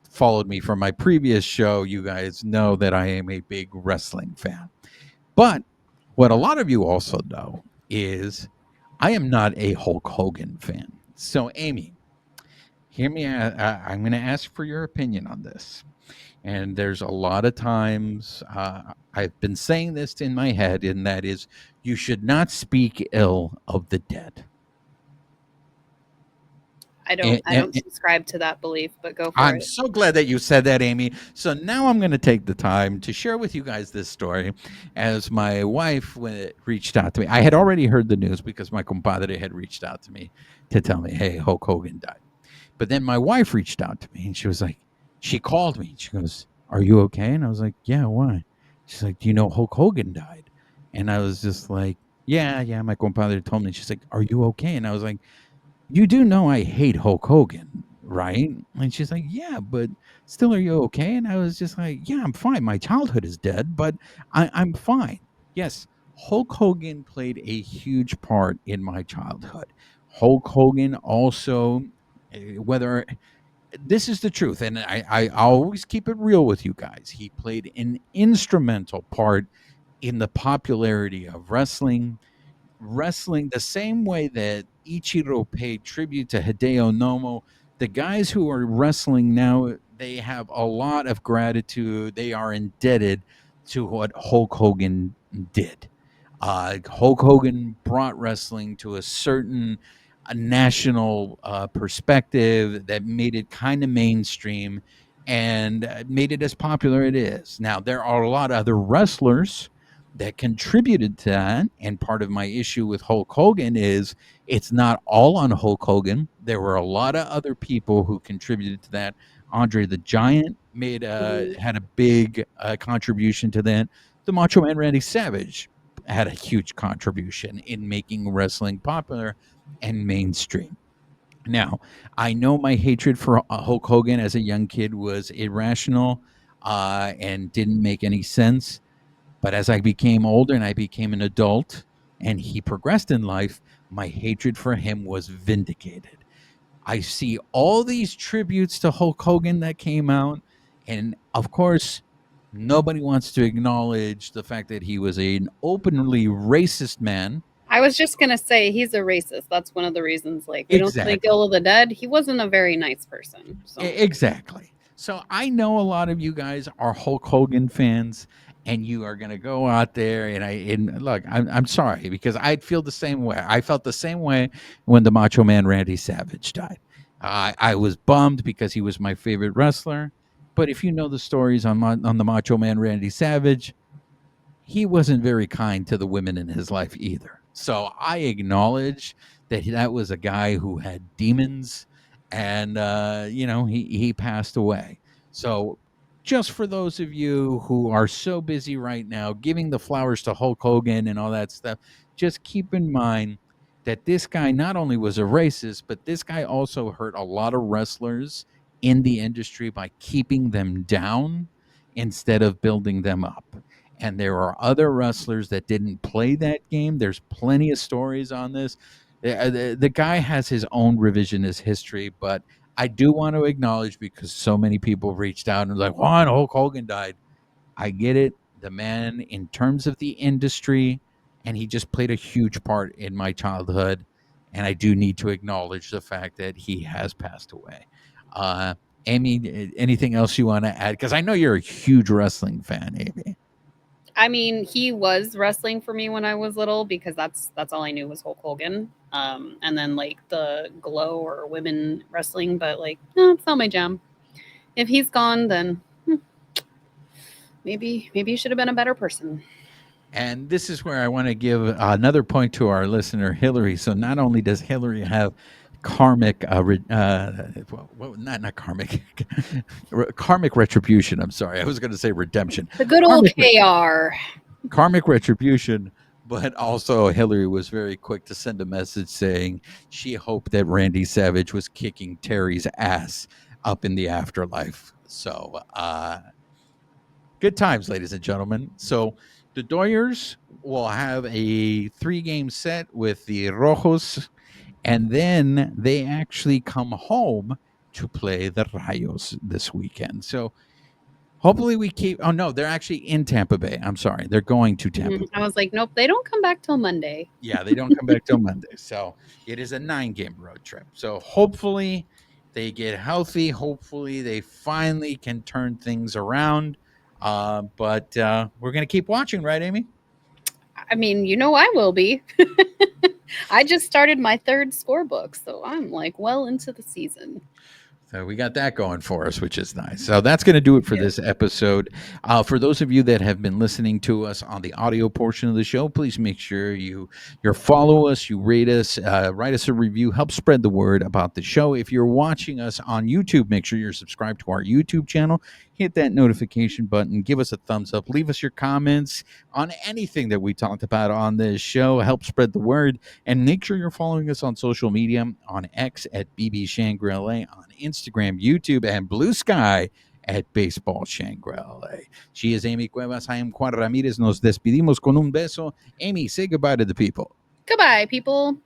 followed me from my previous show, you guys know that I am a big wrestling fan. But what a lot of you also know is I am not a Hulk Hogan fan. So, Amie, hear me. I'm going to ask for your opinion on this. And there's a lot of times I've been saying this in my head, and that is you should not speak ill of the dead. I And, don't subscribe to that belief, but go for I'm it. so glad that you said that, Amie. So now I'm going to take the time to share with you guys this story. As my wife reached out to me, I had already heard the news because my compadre had reached out to me to tell me, hey, Hulk Hogan died. But then my wife reached out to me and she was like, she called me and she goes, are you okay? And I was like, yeah, why? She's like, do you know Hulk Hogan died? And I was just like, yeah, my compadre told me. She's like, are you okay? And I was like, you do know I hate Hulk Hogan, right? And she's like, yeah, but still, are you okay? And I was just like, yeah, I'm fine. My childhood is dead, but I'm fine. Yes, Hulk Hogan played a huge part in my childhood. Hulk Hogan also, whether this is the truth, and I always keep it real with you guys, he played an instrumental part in the popularity of wrestling the same way that Ichiro paid tribute to Hideo Nomo. The guys who are wrestling now, they have a lot of gratitude. They are indebted to what Hulk Hogan did. Hulk Hogan brought wrestling to a certain national perspective that made it kind of mainstream and made it as popular it is. Now, there are a lot of other wrestlers that contributed to that. And part of my issue with Hulk Hogan is it's not all on Hulk Hogan. There were a lot of other people who contributed to that. Andre the Giant Mhm. had a big contribution to that. The Macho Man Randy Savage had a huge contribution in making wrestling popular and mainstream. Now, I know my hatred for Hulk Hogan as a young kid was irrational and didn't make any sense. But as I became older and I became an adult and he progressed in life, my hatred for him was vindicated. I see all these tributes to Hulk Hogan that came out, and of course, nobody wants to acknowledge the fact that he was an openly racist man. I was just gonna say he's a racist. That's one of the reasons. Like we don't think Exactly. ill of the dead. He wasn't a very nice person. So Exactly. So I know a lot of you guys are Hulk Hogan fans, and you are going to go out there and look. I'm sorry because I'd feel the same way. I felt the same way when the Macho Man Randy Savage died. I was bummed because he was my favorite wrestler. But if you know the stories on the Macho Man Randy Savage, he wasn't very kind to the women in his life either. So I acknowledge that that was a guy who had demons, and he passed away. So just for those of you who are so busy right now giving the flowers to Hulk Hogan and all that stuff, just keep in mind that this guy not only was a racist, but this guy also hurt a lot of wrestlers in the industry by keeping them down instead of building them up. And there are other wrestlers that didn't play that game. There's plenty of stories on this. The guy has his own revisionist history, but I do want to acknowledge because so many people reached out and was like, Juan, Hulk Hogan died. I get it. The man, in terms of the industry, and he just played a huge part in my childhood. And I do need to acknowledge the fact that he has passed away. Uh, Amie, anything else you want to add? Because I know you're a huge wrestling fan, Amie. I mean, he was wrestling for me when I was little because that's all I knew was Hulk Hogan. And then like the Glow or women wrestling, but like, no, it's not my jam. If he's gone, then maybe you should have been a better person. And this is where I want to give another point to our listener, Hillary. So not only does Hillary have karmic, not karmic, karmic retribution. I'm sorry, I was going to say redemption. The good old KR. Karmic retribution, but also Hillary was very quick to send a message saying she hoped that Randy Savage was kicking Terry's ass up in the afterlife. So, good times, ladies and gentlemen. So the Doyers will have a 3-game set with the Rojos, and then they actually come home to play the Rayos this weekend. So hopefully we keep. Oh no, they're actually in Tampa Bay. I'm sorry, they're going to Tampa Bay. I was like, nope, they don't come back till Monday. Yeah, they don't come back till Monday. So it is a 9-game road trip. So hopefully they get healthy. Hopefully they finally can turn things around. But we're going to keep watching, right, Amie? I mean, I will be. I just started my 3rd scorebook, so I'm like well into the season. So we got that going for us, which is nice. So that's going to do it for this episode. For those of you that have been listening to us on the audio portion of the show, please make sure you follow us, you rate us, write us a review, help spread the word about the show. If you're watching us on YouTube, make sure you're subscribed to our YouTube channel. Hit that notification button, give us a thumbs up, leave us your comments on anything that we talked about on this show. Help spread the word, and make sure you're following us on social media, on X at BB Shangri-La, on Instagram, YouTube, and Bluesky at Baseball Shangri-La. She is Amie Cuevas. I am Juan Ramirez. Nos despedimos con un beso. Amie, say goodbye to the people. Goodbye, people.